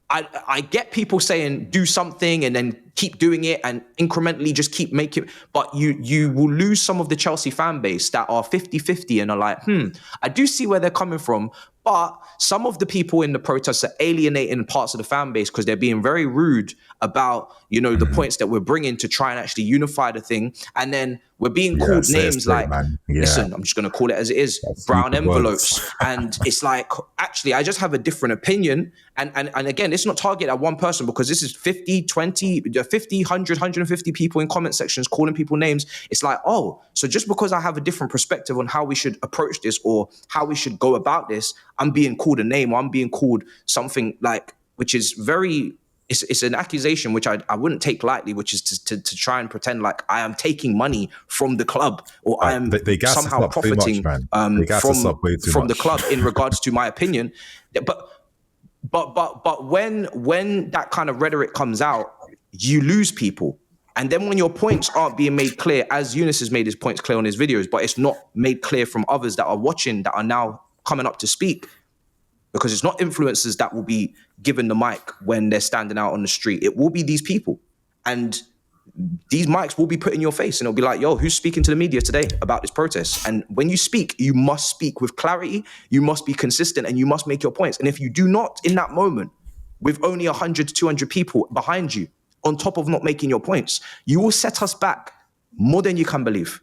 Speaker 1: I get people saying do something and then keep doing it and incrementally just keep making, but you will lose some of the Chelsea fan base that are 50-50 and are like, I do see where they're coming from, but some of the people in the protests are alienating parts of the fan base because they're being very rude about, the points that we're bringing to try and actually unify the thing. And then we're being called names like, listen, I'm just going to call it as it is, brown envelopes. And it's like, actually, I just have a different opinion. And again, it's not targeted at one person, because this is 50, 20, 50, 100, 150 people in comment sections calling people names. It's like, oh, so just because I have a different perspective on how we should approach this or how we should go about this, I'm being called a name, or I'm being called something like, which is very, it's an accusation which I wouldn't take lightly, which is to try and pretend like I am taking money from the club or I am somehow profiting from the club in regards to my opinion. But when that kind of rhetoric comes out, you lose people. And then when your points aren't being made clear, as Younes has made his points clear on his videos, but it's not made clear from others that are watching, that are now coming up to speak, because it's not influencers that will be given the mic when they're standing out on the street. It will be these people. And these mics will be put in your face and it'll be like, yo, who's speaking to the media today about this protest? And when you speak, you must speak with clarity, you must be consistent, and you must make your points. And if you do not in that moment, with only 100 to 200 people behind you, on top of not making your points, you will set us back more than you can believe.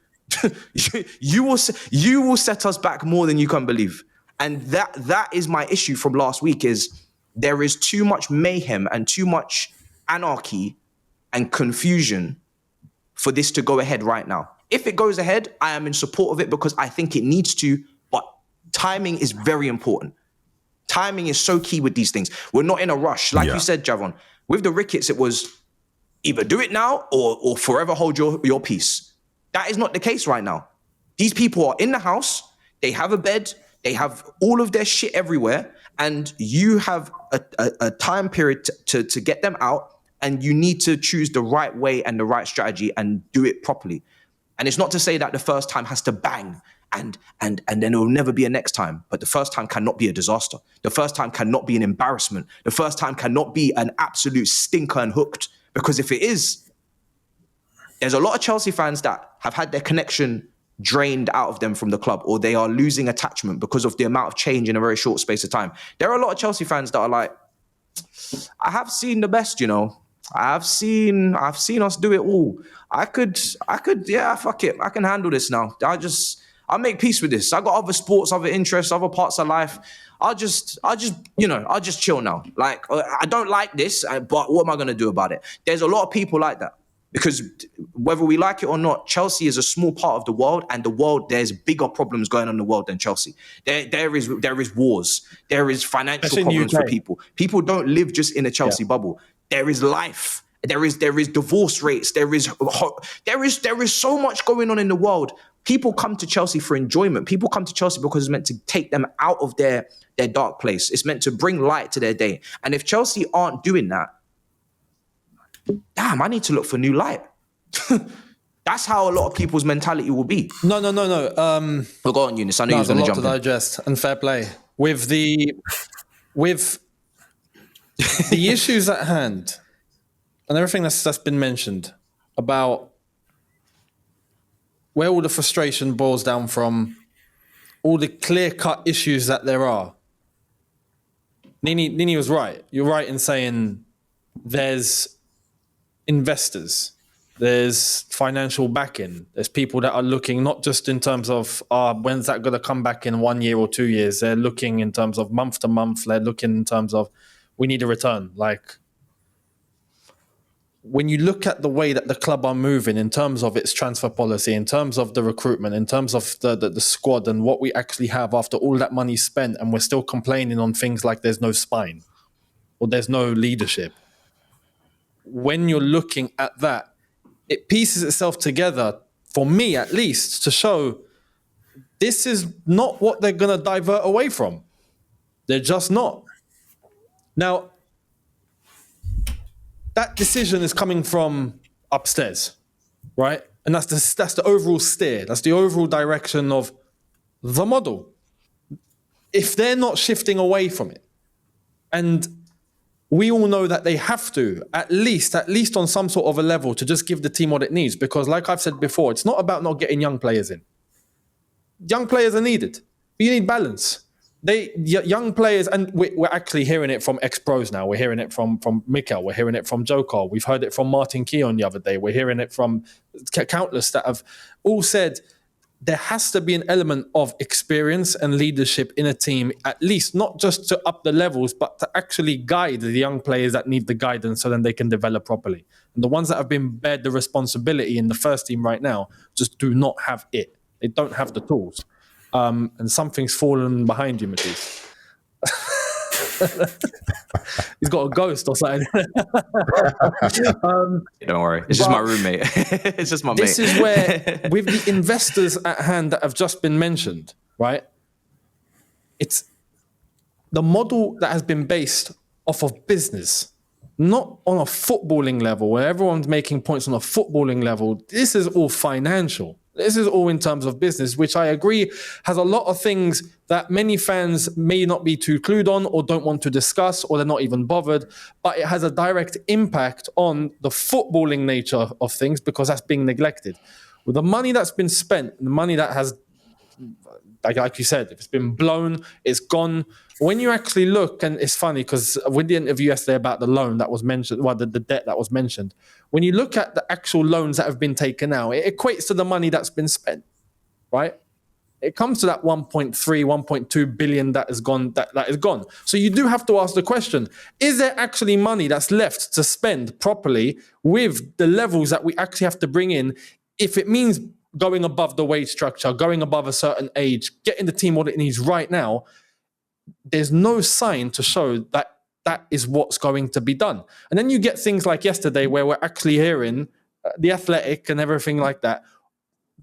Speaker 1: you will set us back more than you can believe. And that is my issue from last week, is there is too much mayhem and too much anarchy and confusion for this to go ahead right now. If it goes ahead, I am in support of it because I think it needs to, but timing is very important. Timing is so key with these things. We're not in a rush. Like you said, Javon, with the Ricketts, it was either do it now or forever hold your peace. That is not the case right now. These people are in the house, they have a bed, they have all of their shit everywhere, and you have a time period to get them out, and you need to choose the right way and the right strategy and do it properly. And it's not to say that the first time has to bang and then it will never be a next time, but the first time cannot be a disaster. The first time cannot be an embarrassment. The first time cannot be an absolute stinker and hooked, because if it is, there's a lot of Chelsea fans that have had their connection drained out of them from the club, or they are losing attachment because of the amount of change in a very short space of time. There are a lot of Chelsea fans that are like, I have seen the best, I've seen us do it all. I could, yeah, fuck it. I can handle this now. I'll make peace with this. I got other sports, other interests, other parts of life. I'll just chill now. Like, I don't like this, but what am I going to do about it? There's a lot of people like that. Because whether we like it or not, Chelsea is a small part of the world, and the world, there's bigger problems going on in the world than Chelsea. There is wars. There is financial problems for people. People don't live just in a Chelsea bubble. There is life. There is divorce rates. There is so much going on in the world. People come to Chelsea for enjoyment. People come to Chelsea because it's meant to take them out of their dark place. It's meant to bring light to their day. And if Chelsea aren't doing that, damn, I need to look for new light. That's how a lot of people's mentality will be.
Speaker 3: No.
Speaker 1: Well, go on, Younes. I know you was going to jump in.
Speaker 3: There's a lot to digest, and fair play. With the issues at hand and everything that's been mentioned about where all the frustration boils down from, all the clear-cut issues that there are. Niinii was right. You're right in saying there's investors, there's financial backing, there's people that are looking not just in terms of when's that going to come back in 1 year or 2 years. They're looking in terms of month to month. They're looking in terms of we need a return. Like, when you look at the way that the club are moving in terms of its transfer policy, in terms of the recruitment, in terms of the squad and what we actually have after all that money spent, and we're still complaining on things like there's no spine or there's no leadership. When you're looking at that, it pieces itself together, for me at least, to show this is not what they're going to divert away from. They're just not. Now, that decision is coming from upstairs, right? And that's the overall steer. That's the overall direction of the model. If they're not shifting away from it, and we all know that they have to, at least on some sort of a level, to just give the team what it needs. Because like I've said before, it's not about not getting young players in. Young players are needed. But you need balance. Young players, and we're actually hearing it from ex-pros now. We're hearing it from Mikel. We're hearing it from Jokar. We've heard it from Martin Keown the other day. We're hearing it from countless that have all said there has to be an element of experience and leadership in a team, at least not just to up the levels, but to actually guide the young players that need the guidance so then they can develop properly. And the ones that have been bared the responsibility in the first team right now just do not have it. They don't have the tools. And something's fallen behind you, Matisse. He's got a ghost or something.
Speaker 1: Don't worry. It's just my roommate. It's just my mate.
Speaker 3: This is where, with the investors at hand that have just been mentioned, right? It's the model that has been based off of business, not on a footballing level where everyone's making points on a footballing level. This is all financial. This is all in terms of business, which I agree has a lot of things that many fans may not be too clued on or don't want to discuss, or they're not even bothered, but it has a direct impact on the footballing nature of things because that's being neglected. With the money that's been spent, the money that has, like you said, if it's been blown, it's gone. When you actually look, and it's funny because with the interview yesterday about the loan that was mentioned, well, the debt that was mentioned, when you look at the actual loans that have been taken out, it equates to the money that's been spent, right? It comes to that 1.3, 1.2 billion that is gone. That is gone. So you do have to ask the question, is there actually money that's left to spend properly with the levels that we actually have to bring in if it means going above the wage structure, going above a certain age, getting the team what it needs right now? There's no sign to show that that is what's going to be done. And then you get things like yesterday where we're actually hearing the Athletic and everything like that.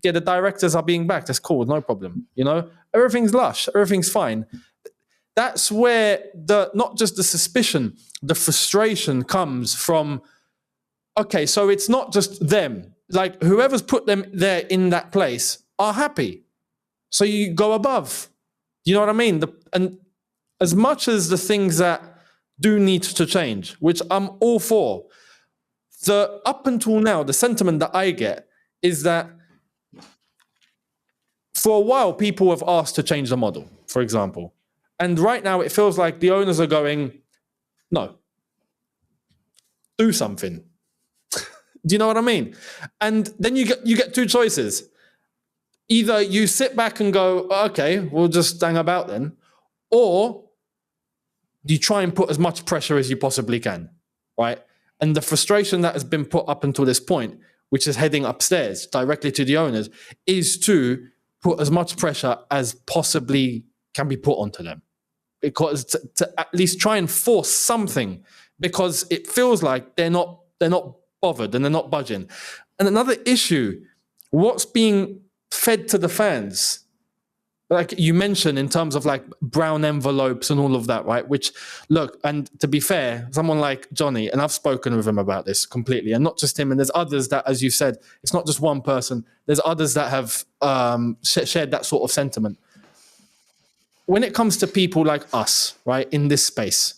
Speaker 3: Yeah, the directors are being backed. That's cool, no problem. You know, everything's lush, everything's fine. That's where not just the suspicion, the frustration comes from. Okay, so it's not just them. Like whoever's put them there in that place are happy. So you go above. You know what I mean? And as much as the things that do need to change, which I'm all for, up until now, the sentiment that I get is that for a while, people have asked to change the model, for example. And right now, it feels like the owners are going, no, do something. Do you know what I mean? And then you get two choices. Either you sit back and go, okay, we'll just hang about then, or you try and put as much pressure as you possibly can, right? And the frustration that has been put up until this point, which is heading upstairs directly to the owners, is to put as much pressure as possibly can be put onto them. Because to at least try and force something, because it feels like they're not bothered and they're not budging. And another issue, what's being fed to the fans. Like you mentioned in terms of like brown envelopes and all of that, right? Which, look, and to be fair, someone like Johnny, and I've spoken with him about this completely, and not just him, and there's others that, as you said, it's not just one person. There's others that have shared that sort of sentiment. When it comes to people like us, right, in this space,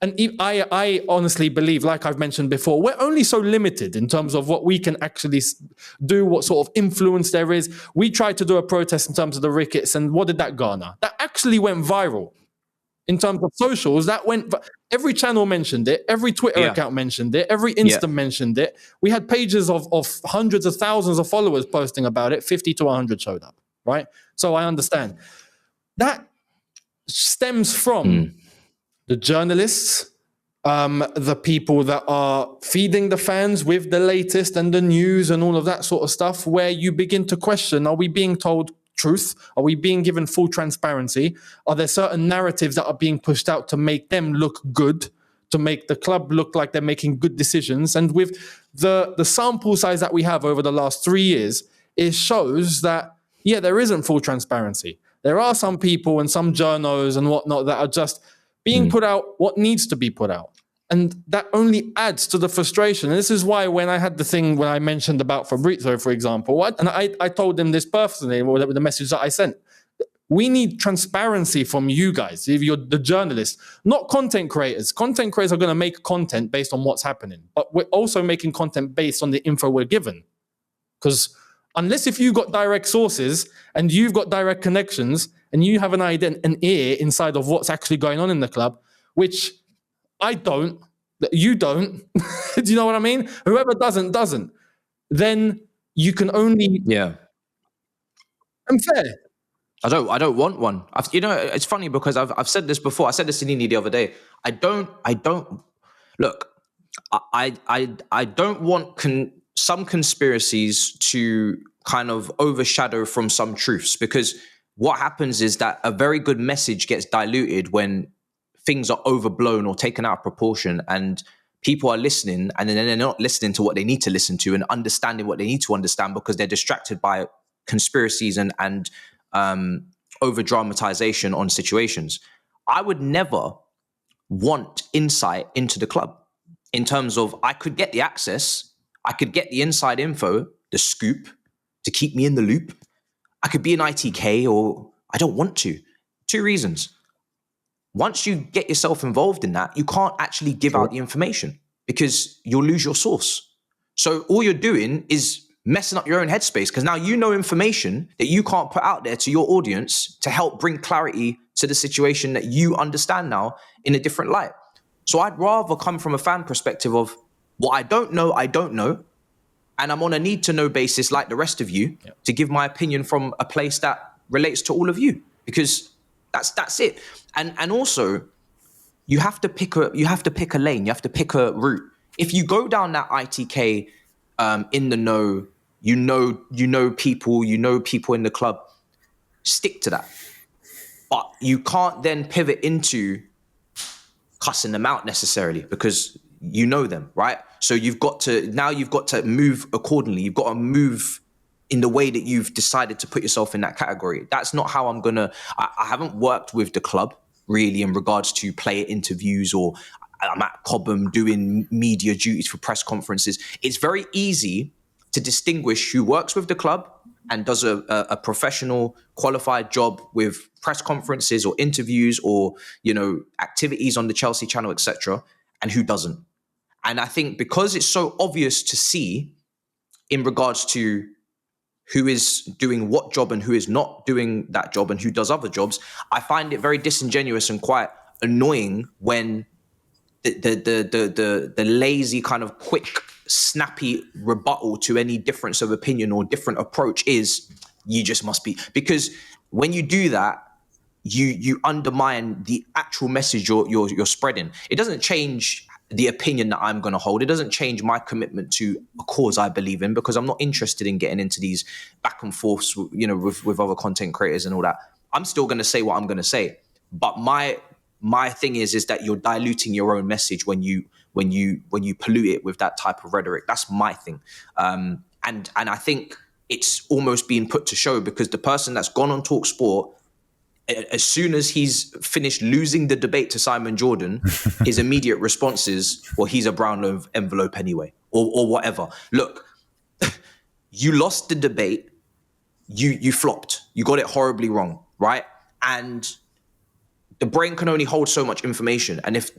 Speaker 3: and I honestly believe, like I've mentioned before, we're only so limited in terms of what we can actually do, what sort of influence there is. We tried to do a protest in terms of the rickets, and what did that garner? That actually went viral. In terms of socials, that went, every channel mentioned it, every Twitter account mentioned it, every Insta mentioned it. We had pages of hundreds of thousands of followers posting about it, 50 to 100 showed up, right? So I understand. That stems from the journalists, the people that are feeding the fans with the latest and the news and all of that sort of stuff, where you begin to question, are we being told truth? Are we being given full transparency? Are there certain narratives that are being pushed out to make them look good, to make the club look like they're making good decisions? And with the sample size that we have over the last 3 years, it shows that, there isn't full transparency. There are some people and some journos and whatnot that are just being put out what needs to be put out. And that only adds to the frustration. And this is why when I had the thing when I mentioned about Fabrizio, for example, and I told him this personally with the message that I sent. We need transparency from you guys, if you're the journalists, not content creators. Content creators are going to make content based on what's happening. But we're also making content based on the info we're given. Because unless if you've got direct sources and you've got direct connections and you have an idea, an ear inside of what's actually going on in the club, which I don't, you don't, do you know what I mean? Whoever doesn't, then you can only...
Speaker 1: Yeah.
Speaker 3: I'm fair.
Speaker 1: I don't want one. It's funny because I've said this before. I said this to Niinii the other day. I don't look, I don't want some conspiracies to kind of overshadow from some truths, because what happens is that a very good message gets diluted when things are overblown or taken out of proportion, and people are listening and then they're not listening to what they need to listen to and understanding what they need to understand because they're distracted by conspiracies and over dramatization on situations. I would never want insight into the club in terms of I could get the access, I could get the inside info, the scoop to keep me in the loop. I could be an ITK, or I don't want to. 2 reasons. Once you get yourself involved in that, you can't actually give out the information because you'll lose your source. So all you're doing is messing up your own headspace, because now you know information that you can't put out there to your audience to help bring clarity to the situation that you understand now in a different light. So I'd rather come from a fan perspective of what I don't know, and I'm on a need to know basis like the rest of you to give my opinion from a place that relates to all of you, because that's it. And also you have to pick a lane, you have to pick a route. If you go down that ITK in the know, you know people in the club, stick to that. But you can't then pivot into cussing them out necessarily because you know them, right? So you've got to move accordingly. You've got to move in the way that you've decided to put yourself in that category. That's not how I haven't worked with the club really in regards to player interviews, or I'm at Cobham doing media duties for press conferences. It's very easy to distinguish who works with the club and does a professional, qualified job with press conferences or interviews or, activities on the Chelsea channel, etc., and who doesn't. And I think because it's so obvious to see in regards to who is doing what job and who is not doing that job and who does other jobs, I find it very disingenuous and quite annoying when the lazy kind of quick, snappy rebuttal to any difference of opinion or different approach is you just must be, because when you do that, you undermine the actual message you're spreading. It doesn't change the opinion that I'm going to hold. It doesn't change my commitment to a cause I believe in, because I'm not interested in getting into these back and forths, with other content creators and all that. I'm still going to say what I'm going to say. But my thing is that you're diluting your own message when you pollute it with that type of rhetoric. That's my thing. And I think it's almost being put to show, because the person that's gone on Talk Sport, as soon as he's finished losing the debate to Simon Jordan, his immediate response is, well, he's a brown envelope anyway, or whatever. Look, you lost the debate, you flopped, you got it horribly wrong, right? And the brain can only hold so much information. And if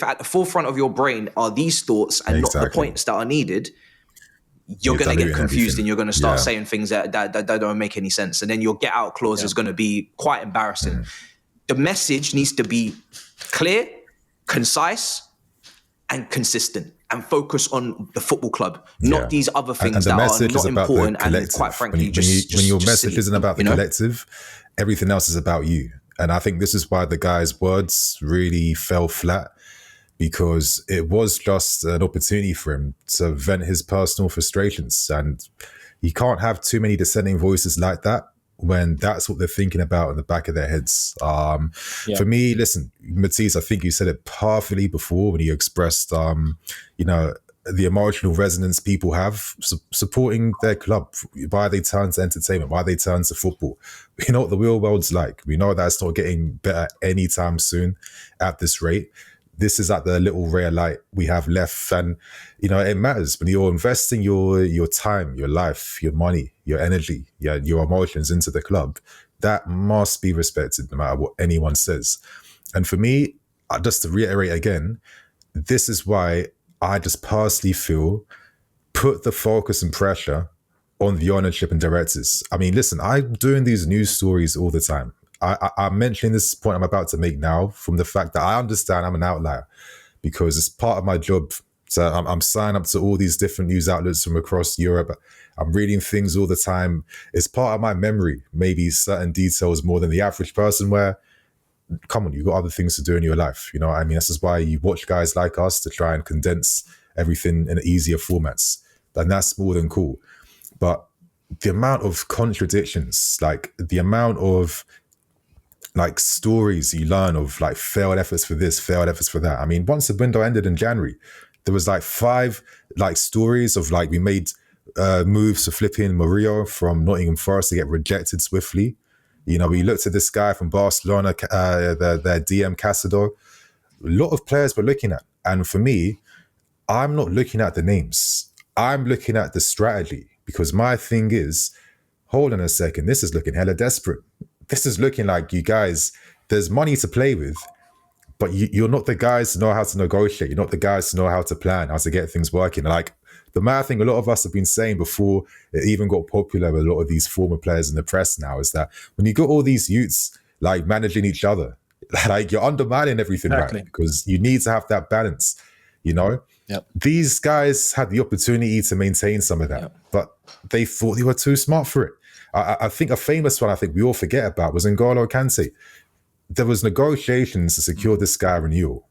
Speaker 1: at the forefront of your brain are these thoughts and not the points that are needed, you're going to get confused and you're going to start saying things that don't make any sense. And then your get out clause is going to be quite embarrassing. The message needs to be clear, concise, and consistent, and focus on the football club, not these other things that are not important. And quite frankly,
Speaker 2: when your message isn't about the collective, everything else is about you. And I think this is why the guy's words really fell flat, because it was just an opportunity for him to vent his personal frustrations. And you can't have too many dissenting voices like that when that's what they're thinking about in the back of their heads. For me, listen, Matisse, I think you said it perfectly before when you expressed, the emotional resonance people have supporting their club, why they turn to entertainment, why they turn to football. We know what the real world's like. We know that's not getting better anytime soon at this rate. This is like the little ray of light we have left. And, it matters when you're investing your time, your life, your money, your energy, your emotions into the club. That must be respected no matter what anyone says. And for me, just to reiterate again, this is why I just personally feel put the focus and pressure on the ownership and directors. I mean, listen, I'm doing these news stories all the time. I'm mentioning this point I'm about to make now from the fact that I understand I'm an outlier, because it's part of my job. So I'm signed up to all these different news outlets from across Europe. I'm reading things all the time. It's part of my memory, maybe certain details more than the average person, where, come on, you've got other things to do in your life. You know what I mean? This is why you watch guys like us to try and condense everything in easier formats. And that's more than cool. But the amount of contradictions, like the amount of stories you learn of failed efforts for this, failed efforts for that. I mean, once the window ended in January, there was 5 stories of we made moves to flipping Murillo from Nottingham Forest to get rejected swiftly. We looked at this guy from Barcelona, their DM Casado. A lot of players we're looking at. And for me, I'm not looking at the names. I'm looking at the strategy, because my thing is, hold on a second, this is looking hella desperate. This is looking like you guys, there's money to play with, but you're not the guys to know how to negotiate. You're not the guys to know how to plan, how to get things working. The mad thing a lot of us have been saying before it even got popular with a lot of these former players in the press now is that when you got all these youths managing each other, you're undermining everything, right? Because you need to have that balance, Yep. These guys had the opportunity to maintain some of that, but they thought they were too smart for it. I think a famous one I think we all forget about was N'Golo Kante. There was negotiations to secure this guy renewal,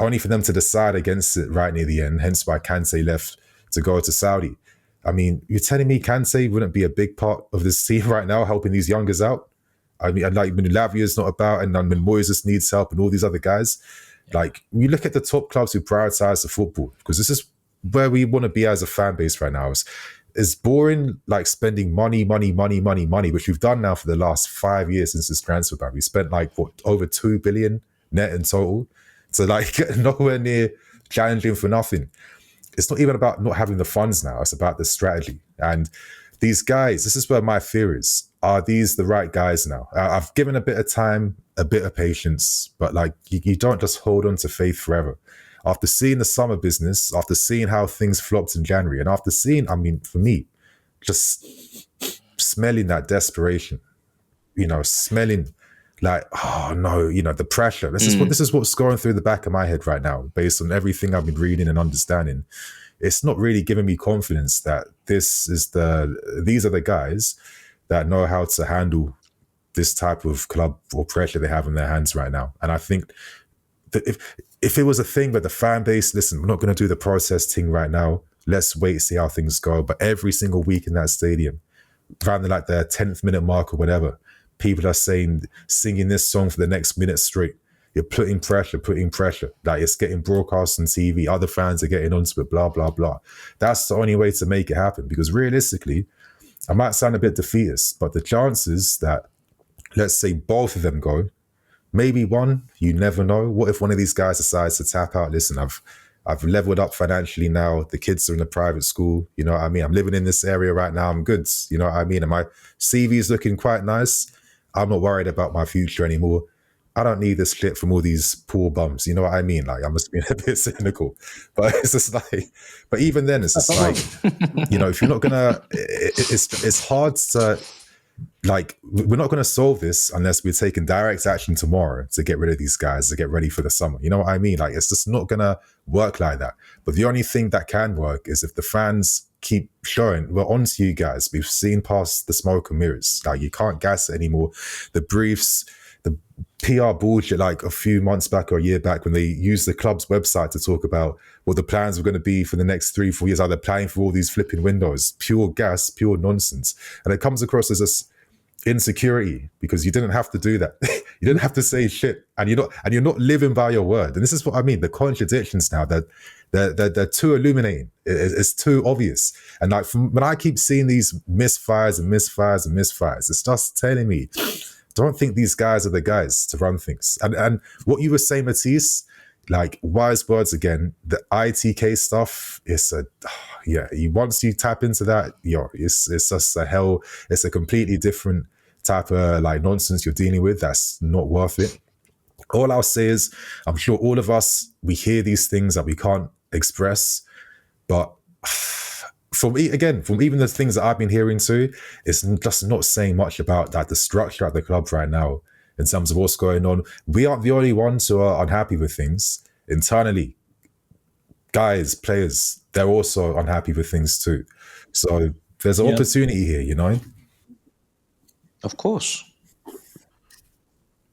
Speaker 2: only for them to decide against it right near the end, hence why Kante left to go to Saudi. I mean, you're telling me Kante wouldn't be a big part of this team right now, helping these youngers out? I mean, when Lavia's not about, and when Moises needs help, and all these other guys, you look at the top clubs who prioritize the football, because this is where we want to be as a fan base right now. It's boring, spending money, which we've done now for the last 5 years since this transfer ban. We spent over 2 billion net in total. So nowhere near challenging for nothing. It's not even about not having the funds now. It's about the strategy. And these guys, this is where my fear is. Are these the right guys now? I've given a bit of time, a bit of patience, but you don't just hold on to faith forever. After seeing the summer business, after seeing how things flopped in January, and after seeing, for me, just smelling that desperation, smelling oh no, the pressure. This is what's going through the back of my head right now, based on everything I've been reading and understanding. It's not really giving me confidence that these are the guys that know how to handle this type of club or pressure they have in their hands right now. And I think that if it was a thing where the fan base, listen, we're not going to do the protest thing right now. Let's wait, see how things go. But every single week in that stadium, around the 10th minute mark or whatever, people are singing this song for the next minute straight. You're putting pressure. It's getting broadcast on TV. Other fans are getting onto it, blah, blah, blah. That's the only way to make it happen. Because realistically, I might sound a bit defeatist, but the chances that, let's say, both of them go, maybe one, you never know. What if one of these guys decides to tap out? Listen, I've leveled up financially now. The kids are in a private school. You know what I mean? I'm living in this area right now. I'm good. You know what I mean? And my CV is looking quite nice. I'm not worried about my future anymore. I don't need this shit from all these poor bums. You know what I mean? Like, I'm just being a bit cynical, but it's just like, but even then, it's just like, you know, if you're not gonna, it's hard to, like, we're not going to solve this unless we're taking direct action tomorrow to get rid of these guys, to get ready for the summer. You know what I mean? Like, it's just not going to work like that. But the only thing that can work is if the fans keep showing, we're on to you guys. We've seen past the smoke and mirrors. Like, you can't gas it anymore. The briefs, the PR bullshit, like a few months back or a year back when they used the club's website to talk about what the plans were going to be for the next 3-4 years. Are they planning for all these flipping windows? Pure gas, pure nonsense. And it comes across as this insecurity because you didn't have to do that. You didn't have to say shit, and you're not living by your word. And this is what I mean. The contradictions now, that they're too illuminating. It's too obvious. And like, when I keep seeing these misfires and misfires and misfires, it's just telling me, don't think these guys are the guys to run things. And what you were saying, Matisse, like, wise words again. The ITK stuff is once you tap into that, it's just a hell. It's a completely different type of like nonsense you're dealing with. That's not worth it. All I'll say is, I'm sure all of us, we hear these things that we can't express, but from even the things that I've been hearing too, it's just not saying much about that, the structure at the club right now in terms of what's going on. We aren't the only ones who are unhappy with things internally. Guys, players, they're also unhappy with things too. So there's an opportunity here, you know?
Speaker 1: Of course.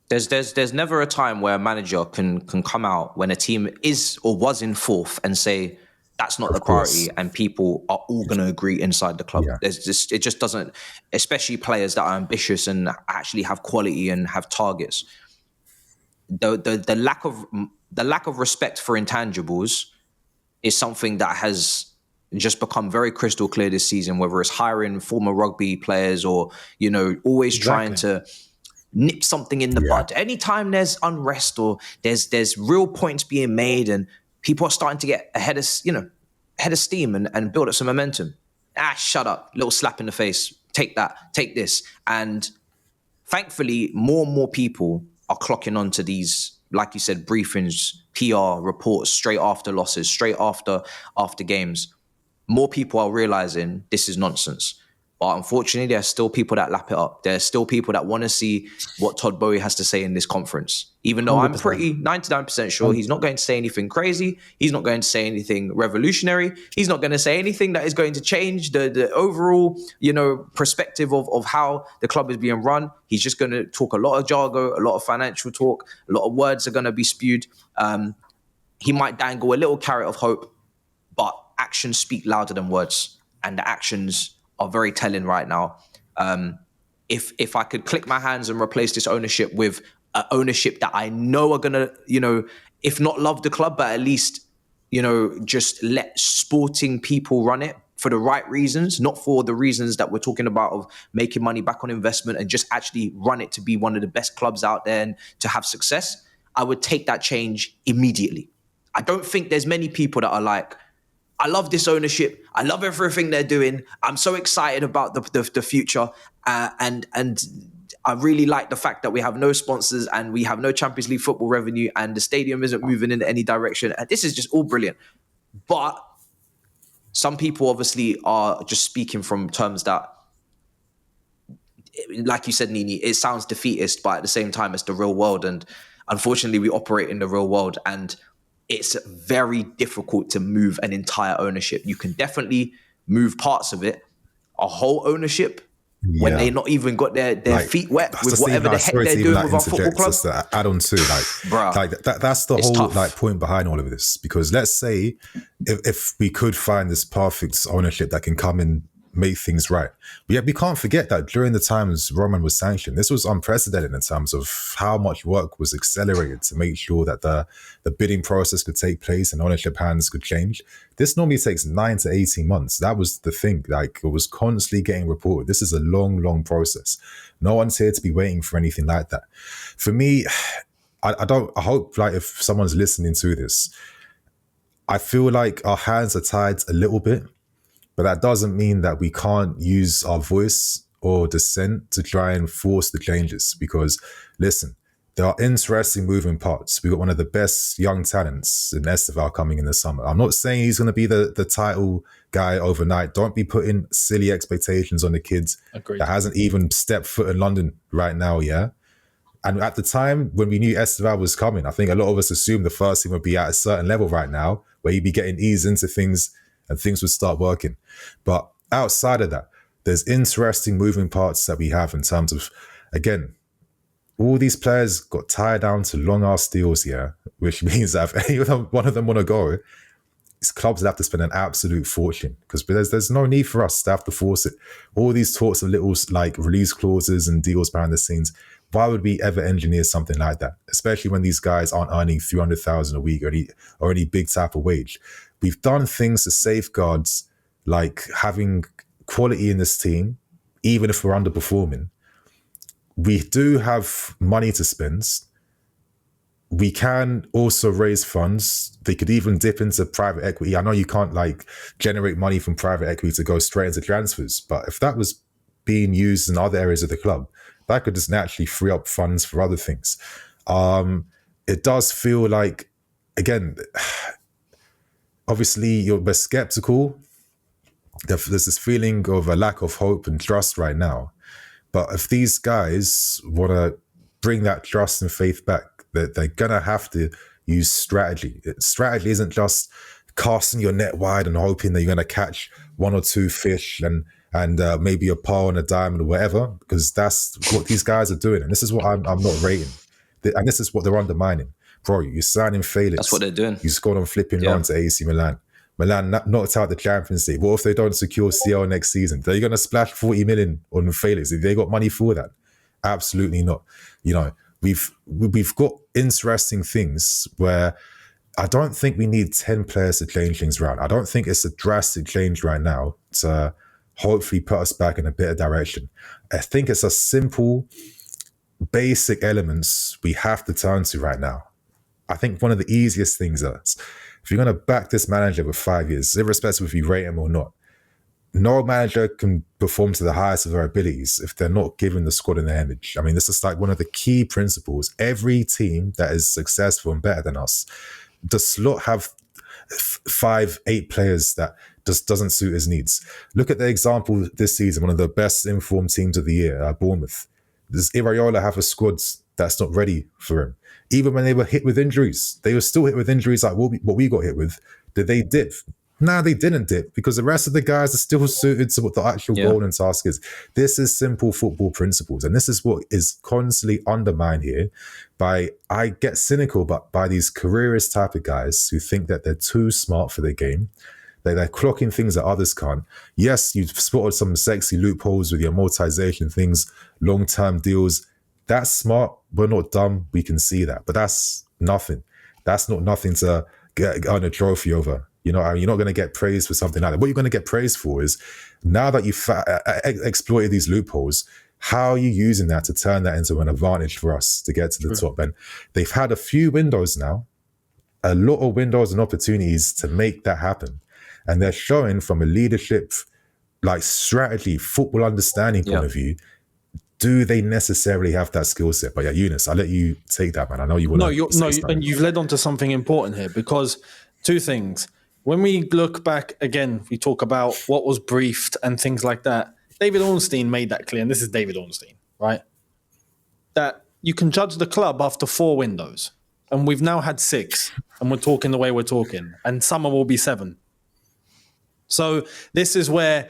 Speaker 1: There's never a time where a manager can come out when a team is or was in fourth and say that's not the priority, and people are all going to agree inside the club.
Speaker 2: Yeah.
Speaker 1: It just doesn't, especially players that are ambitious and actually have quality and have targets. The lack of respect for intangibles is something that has just become very crystal clear this season, whether it's hiring former rugby players or, you know, always trying to nip something in the bud. Anytime there's unrest or there's real points being made and people are starting to get ahead of steam and build up some momentum. Shut up. Little slap in the face. Take that. Take this. And thankfully, more and more people are clocking onto these, like you said, briefings, PR reports straight after losses, straight after games. More people are realizing this is nonsense. But unfortunately, there are still people that lap it up. There are still people that want to see what Todd Boehly has to say in this conference. Even though 100%. I'm pretty 99% sure he's not going to say anything crazy. He's not going to say anything revolutionary. He's not going to say anything that is going to change the overall, you know, perspective of how the club is being run. He's just going to talk a lot of jargon, a lot of financial talk, a lot of words are going to be spewed. He might dangle a little carrot of hope, but actions speak louder than words, and the actions are very telling right now. If I could click my hands and replace this ownership with ownership that I know are gonna, you know, if not love the club, but at least, you know, just let sporting people run it for the right reasons, not for the reasons that we're talking about of making money back on investment, and just actually run it to be one of the best clubs out there and to have success, I would take that change immediately. I don't think there's many people that are like, I love this ownership. I love everything they're doing. I'm so excited about the future. And I really like the fact that we have no sponsors and we have no Champions League football revenue and the stadium isn't moving in any direction. And this is just all brilliant. But some people obviously are just speaking from terms that, like you said, Niinii, it sounds defeatist, but at the same time, it's the real world. And unfortunately, we operate in the real world. And it's very difficult to move an entire ownership. You can definitely move parts of it. A whole ownership, when they not even got their like, feet wet with whatever the heck they're doing with our football club.
Speaker 2: To add on to that's the whole tough. Like point behind all of this. Because let's say if we could find this perfect ownership that can come in make things right. But yet we can't forget that during the times Roman was sanctioned, this was unprecedented in terms of how much work was accelerated to make sure that the bidding process could take place and ownership hands could change. This normally takes 9 to 18 months. That was the thing. Like, it was constantly getting reported. This is a long, long process. No one's here to be waiting for anything like that. For me, I hope, like, if someone's listening to this, I feel like our hands are tied a little bit, but that doesn't mean that we can't use our voice or dissent to try and force the changes. Because, listen, there are interesting moving parts. We got one of the best young talents in Esteval coming in the summer. I'm not saying he's going to be the title guy overnight. Don't be putting silly expectations on the kids.
Speaker 3: Agreed.
Speaker 2: That hasn't even stepped foot in London right now, yeah? And at the time when we knew Esteval was coming, I think a lot of us assumed the first team would be at a certain level right now where he'd be getting eased into things and things would start working. But outside of that, there's interesting moving parts that we have in terms of, again, all these players got tied down to long-ass deals here, which means that if any of them, one of them want to go, these clubs would have to spend an absolute fortune because there's no need for us to have to force it. All these talks of little like release clauses and deals behind the scenes, why would we ever engineer something like that? Especially when these guys aren't earning 300,000 a week or any big type of wage. We've done things to safeguard like having quality in this team, even if we're underperforming. We do have money to spend. We can also raise funds. They could even dip into private equity. I know you can't like generate money from private equity to go straight into transfers, but if that was being used in other areas of the club, that could just naturally free up funds for other things. It does feel like, again, obviously we're skeptical. There's this feeling of a lack of hope and trust right now. But if these guys want to bring that trust and faith back, they're going to have to use strategy. Strategy isn't just casting your net wide and hoping that you're going to catch one or two fish and maybe a pearl and a diamond or whatever, because that's what these guys are doing. And this is what I'm not rating. And this is what they're undermining. Bro, you're signing Felix.
Speaker 1: That's what they're doing.
Speaker 2: You scored on flipping round to AC Milan. Milan knocked out the Champions League. What if they don't secure CL next season? They're going to splash 40 million on Felix. They got money for that? Absolutely not. You know, we've got interesting things where I don't think we need 10 players to change things around. I don't think it's a drastic change right now to hopefully put us back in a better direction. I think it's a simple, basic elements we have to turn to right now. I think one of the easiest things is, if you're going to back this manager for 5 years, irrespective if you rate him or not, no manager can perform to the highest of their abilities if they're not given the squad in their image. I mean, this is like one of the key principles. Every team that is successful and better than us does not have 5, 8 players that just doesn't suit his needs. Look at the example this season, one of the best informed teams of the year, Bournemouth. Does Iraola have a squad that's not ready for him? Even when they were hit with injuries, they were still hit with injuries like what we got hit with. Did they dip? No, they didn't dip because the rest of the guys are still suited to what the actual goal and task is. This is simple football principles. And this is what is constantly undermined here by, I get cynical, but by these careerist type of guys who think that they're too smart for their game. They're clocking things that others can't. Yes, you've spotted some sexy loopholes with your amortization things, long-term deals. That's smart. We're not dumb. We can see that. But that's nothing. That's not nothing to earn a trophy over. You know, you're not going to get praised for something like that. What you're going to get praised for is, now that you've exploited these loopholes, how are you using that to turn that into an advantage for us to get to the top? And they've had a few windows now, a lot of windows and opportunities to make that happen. And they're showing from a leadership, like strategy, football understanding point of view, do they necessarily have that skill set? But yeah, Younes, I'll let you take that, man. I know you want to.
Speaker 3: And you've led on to something important here, because two things. When we look back again, we talk about what was briefed and things like that. David Ornstein made that clear, and this is David Ornstein, right? That you can judge the club after 4 windows, and we've now had 6, and we're talking the way we're talking, and summer will be 7. So this is where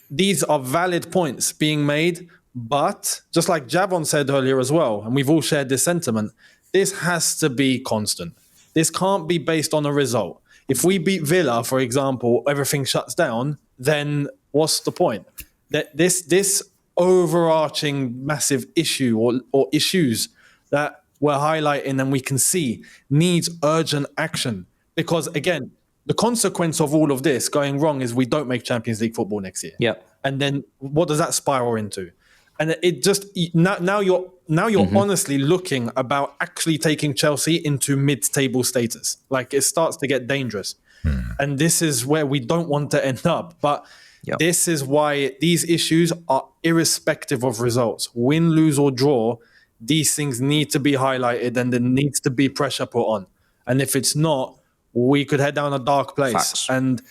Speaker 3: these are valid points being made, but just like Javon said earlier as well, and we've all shared this sentiment, this has to be constant. This can't be based on a result. If we beat Villa, for example, everything shuts down, then what's the point? That this overarching massive issue or issues that we're highlighting and we can see needs urgent action. Because again, the consequence of all of this going wrong is we don't make Champions League football next year.
Speaker 1: Yep.
Speaker 3: And then what does that spiral into? And it just now you're honestly looking about actually taking Chelsea into mid-table status. Like it starts to get dangerous. And this is where we don't want to end up. But this is why these issues are irrespective of results. Win, lose, or draw, these things need to be highlighted and there needs to be pressure put on. And if it's not, we could head down a dark place.
Speaker 1: Facts.
Speaker 3: And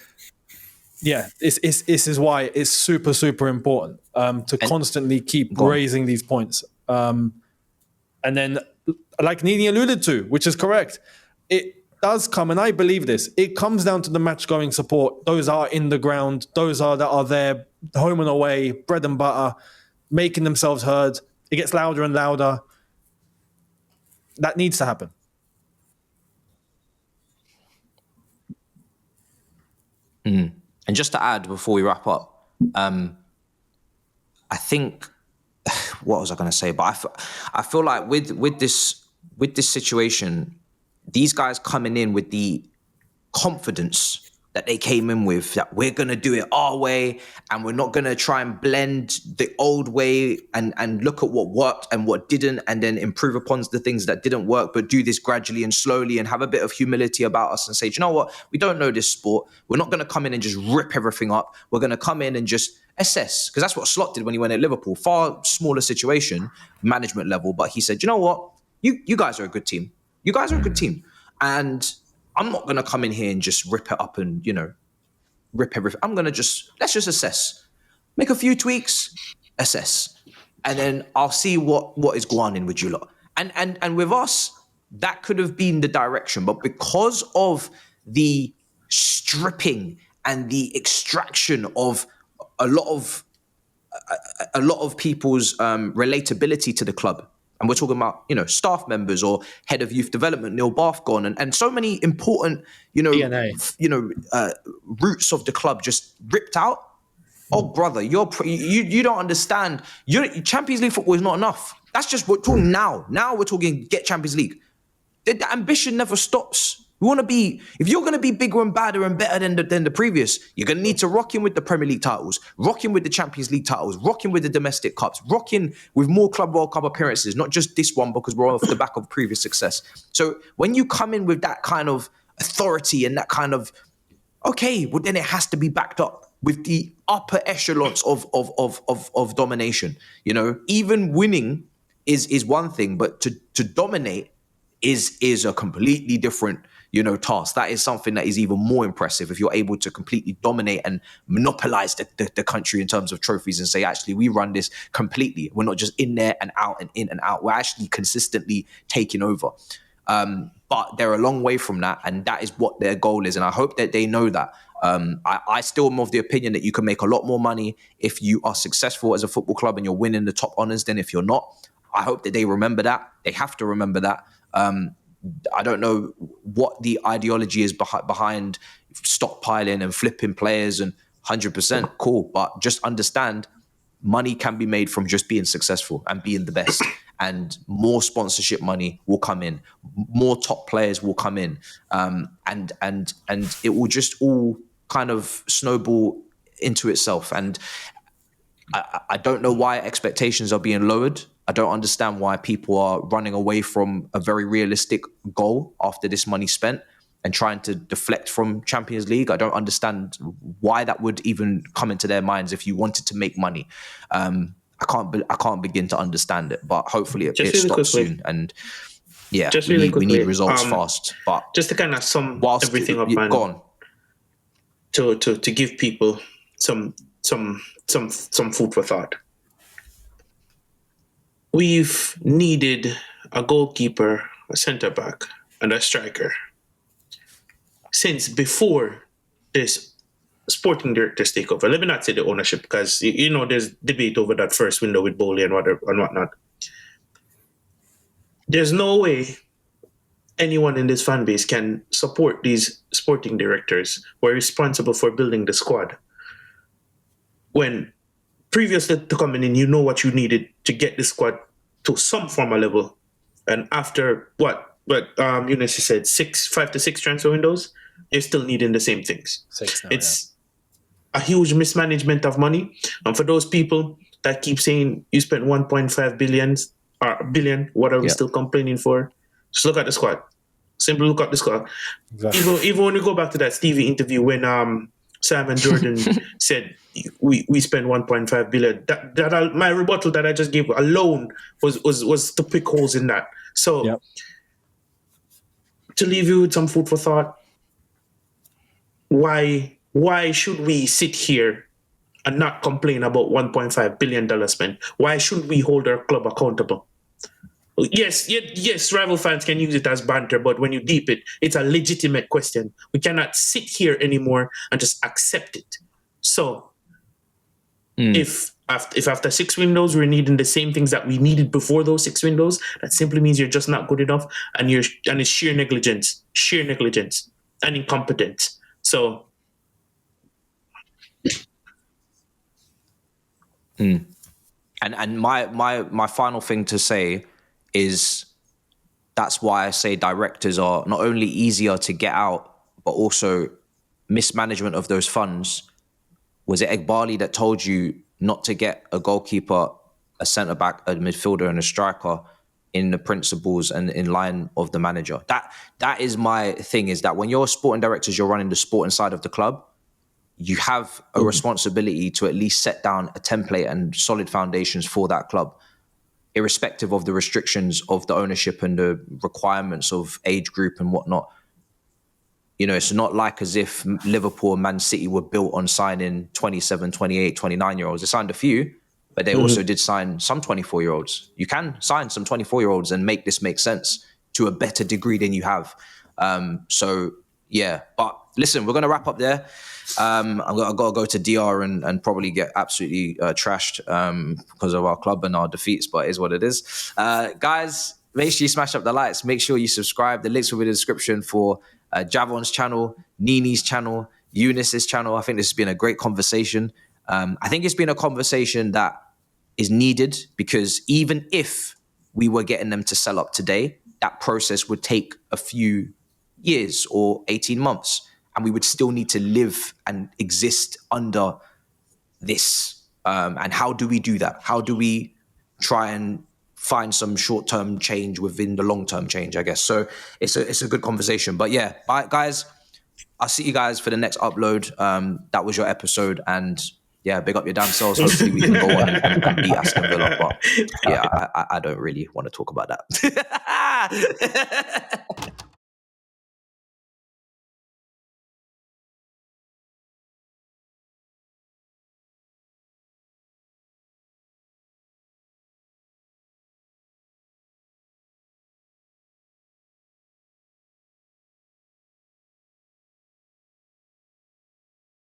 Speaker 3: this is why it's super, super important to constantly keep raising these points. And then, like Niinii alluded to, which is correct, it does come, and I believe this, it comes down to the match-going support. Those are in the ground. Those are that are there, home and away, bread and butter, making themselves heard. It gets louder and louder. That needs to happen.
Speaker 1: And just to add before we wrap up, I think, what was I going to say? But I feel like with this situation, these guys coming in with the confidence that they came in with, that we're going to do it our way and we're not going to try and blend the old way and look at what worked and what didn't and then improve upon the things that didn't work, but do this gradually and slowly and have a bit of humility about us and say, do you know what? We don't know this sport. We're not going to come in and just rip everything up. We're going to come in and just assess, because that's what Slot did when he went at Liverpool. Far smaller situation, management level, but he said, you know what? You guys are a good team. You guys are a good team. And I'm not going to come in here and just rip it up and, rip everything. I'm going to let's just assess. Make a few tweaks, assess. And then I'll see what is going on with you lot. And with us, that could have been the direction. But because of the stripping and the extraction of a lot of people's relatability to the club, and we're talking about, staff members or head of youth development, Neil Bath gone, and so many important,
Speaker 3: DNA.
Speaker 1: roots of the club just ripped out. Oh, brother, you don't understand. Champions League football is not enough. That's just we're talking now. Now we're talking get Champions League. The ambition never stops. We want to be, if you're going to be bigger and badder and better than the previous, you're going to need to rock in with the Premier League titles, rock in with the Champions League titles, rock in with the domestic cups, rock in with more Club World Cup appearances, not just this one because we're off the back of previous success. So when you come in with that kind of authority and that kind of, okay, well then it has to be backed up with the upper echelons of domination. Even winning is one thing, but to dominate is a completely different task. That is something that is even more impressive if you're able to completely dominate and monopolize the country in terms of trophies and say, actually, we run this completely. We're not just in there and out and in and out. We're actually consistently taking over. But they're a long way from that, and that is what their goal is. And I hope that they know that. I still am of the opinion that you can make a lot more money if you are successful as a football club and you're winning the top honours than if you're not. I hope that they remember that. They have to remember that. I don't know what the ideology is behind stockpiling and flipping players, and 100% cool, but just understand money can be made from just being successful and being the best, and more sponsorship money will come in, more top players will come in, and it will just all kind of snowball into itself. And I don't know why expectations are being lowered. I don't understand why people are running away from a very realistic goal after this money spent and trying to deflect from Champions League. I don't understand why that would even come into their minds if you wanted to make money. I can't begin to understand it, but hopefully it stops soon. And yeah, we need results fast. But
Speaker 4: just to kind of sum everything up, man,
Speaker 1: go on.
Speaker 4: To give people some food for thought. We've needed a goalkeeper, a centre-back, and a striker since before this sporting director's takeover. Let me not say the ownership, because there's debate over that first window with Bowley and whatnot. There's no way anyone in this fan base can support these sporting directors who are responsible for building the squad when previous to coming in, you know what you needed to get the squad to some form of level, and after what Younes said, 5 to 6 transfer windows, you're still needing the same things.
Speaker 3: 6 now,
Speaker 4: It's a huge mismanagement of money, and for those people that keep saying you spent 1.5 billion or billion, what are we still complaining for? Just look at the squad. Simply look at the squad.
Speaker 3: Exactly.
Speaker 4: Even when you go back to that Stevie interview when Sam and Jordan said we spent 1.5 billion. That my rebuttal that I just gave alone was to pick holes in that. So to leave you with some food for thought, why should we sit here and not complain about $1.5 billion spent? Why should we hold our club accountable? Yes, rival fans can use it as banter, but when you deep it, it's a legitimate question. We cannot sit here anymore and just accept it. So, if after 6 windows we're needing the same things that we needed before those 6 windows, that simply means you're just not good enough, and it's sheer negligence, and incompetence. So,
Speaker 1: And my final thing to say is that's why I say directors are not only easier to get out, but also mismanagement of those funds. Was it Egbali that told you not to get a goalkeeper, a centre-back, a midfielder, and a striker in the principles and in line of the manager? That is my thing, is that when you're sporting directors, you're running the sporting side of the club, you have a responsibility to at least set down a template and solid foundations for that club, irrespective of the restrictions of the ownership and the requirements of age group and whatnot. You know, it's not like as if Liverpool and Man City were built on signing 27, 28, 29-year-olds. They signed a few, but they also did sign some 24-year-olds. You can sign some 24-year-olds and make this make sense to a better degree than you have. So, yeah. But listen, we're going to wrap up there. I've got to go to DR and probably get absolutely trashed because of our club and our defeats, but it is what it is. Guys, make sure you smash up the likes. Make sure you subscribe. The links will be in the description for Javon's channel, Niinii's channel, Younes' channel. I think this has been a great conversation. I think it's been a conversation that is needed, because even if we were getting them to sell up today, that process would take a few years or 18 months. And we would still need to live and exist under this. And how do we do that? How do we try and find some short-term change within the long-term change, I guess? So it's a good conversation. But yeah, bye, guys. I'll see you guys for the next upload. That was your episode. And yeah, big up your damn selves. Hopefully we can go on and beat Aston Villa. But yeah, I don't really want to talk about that.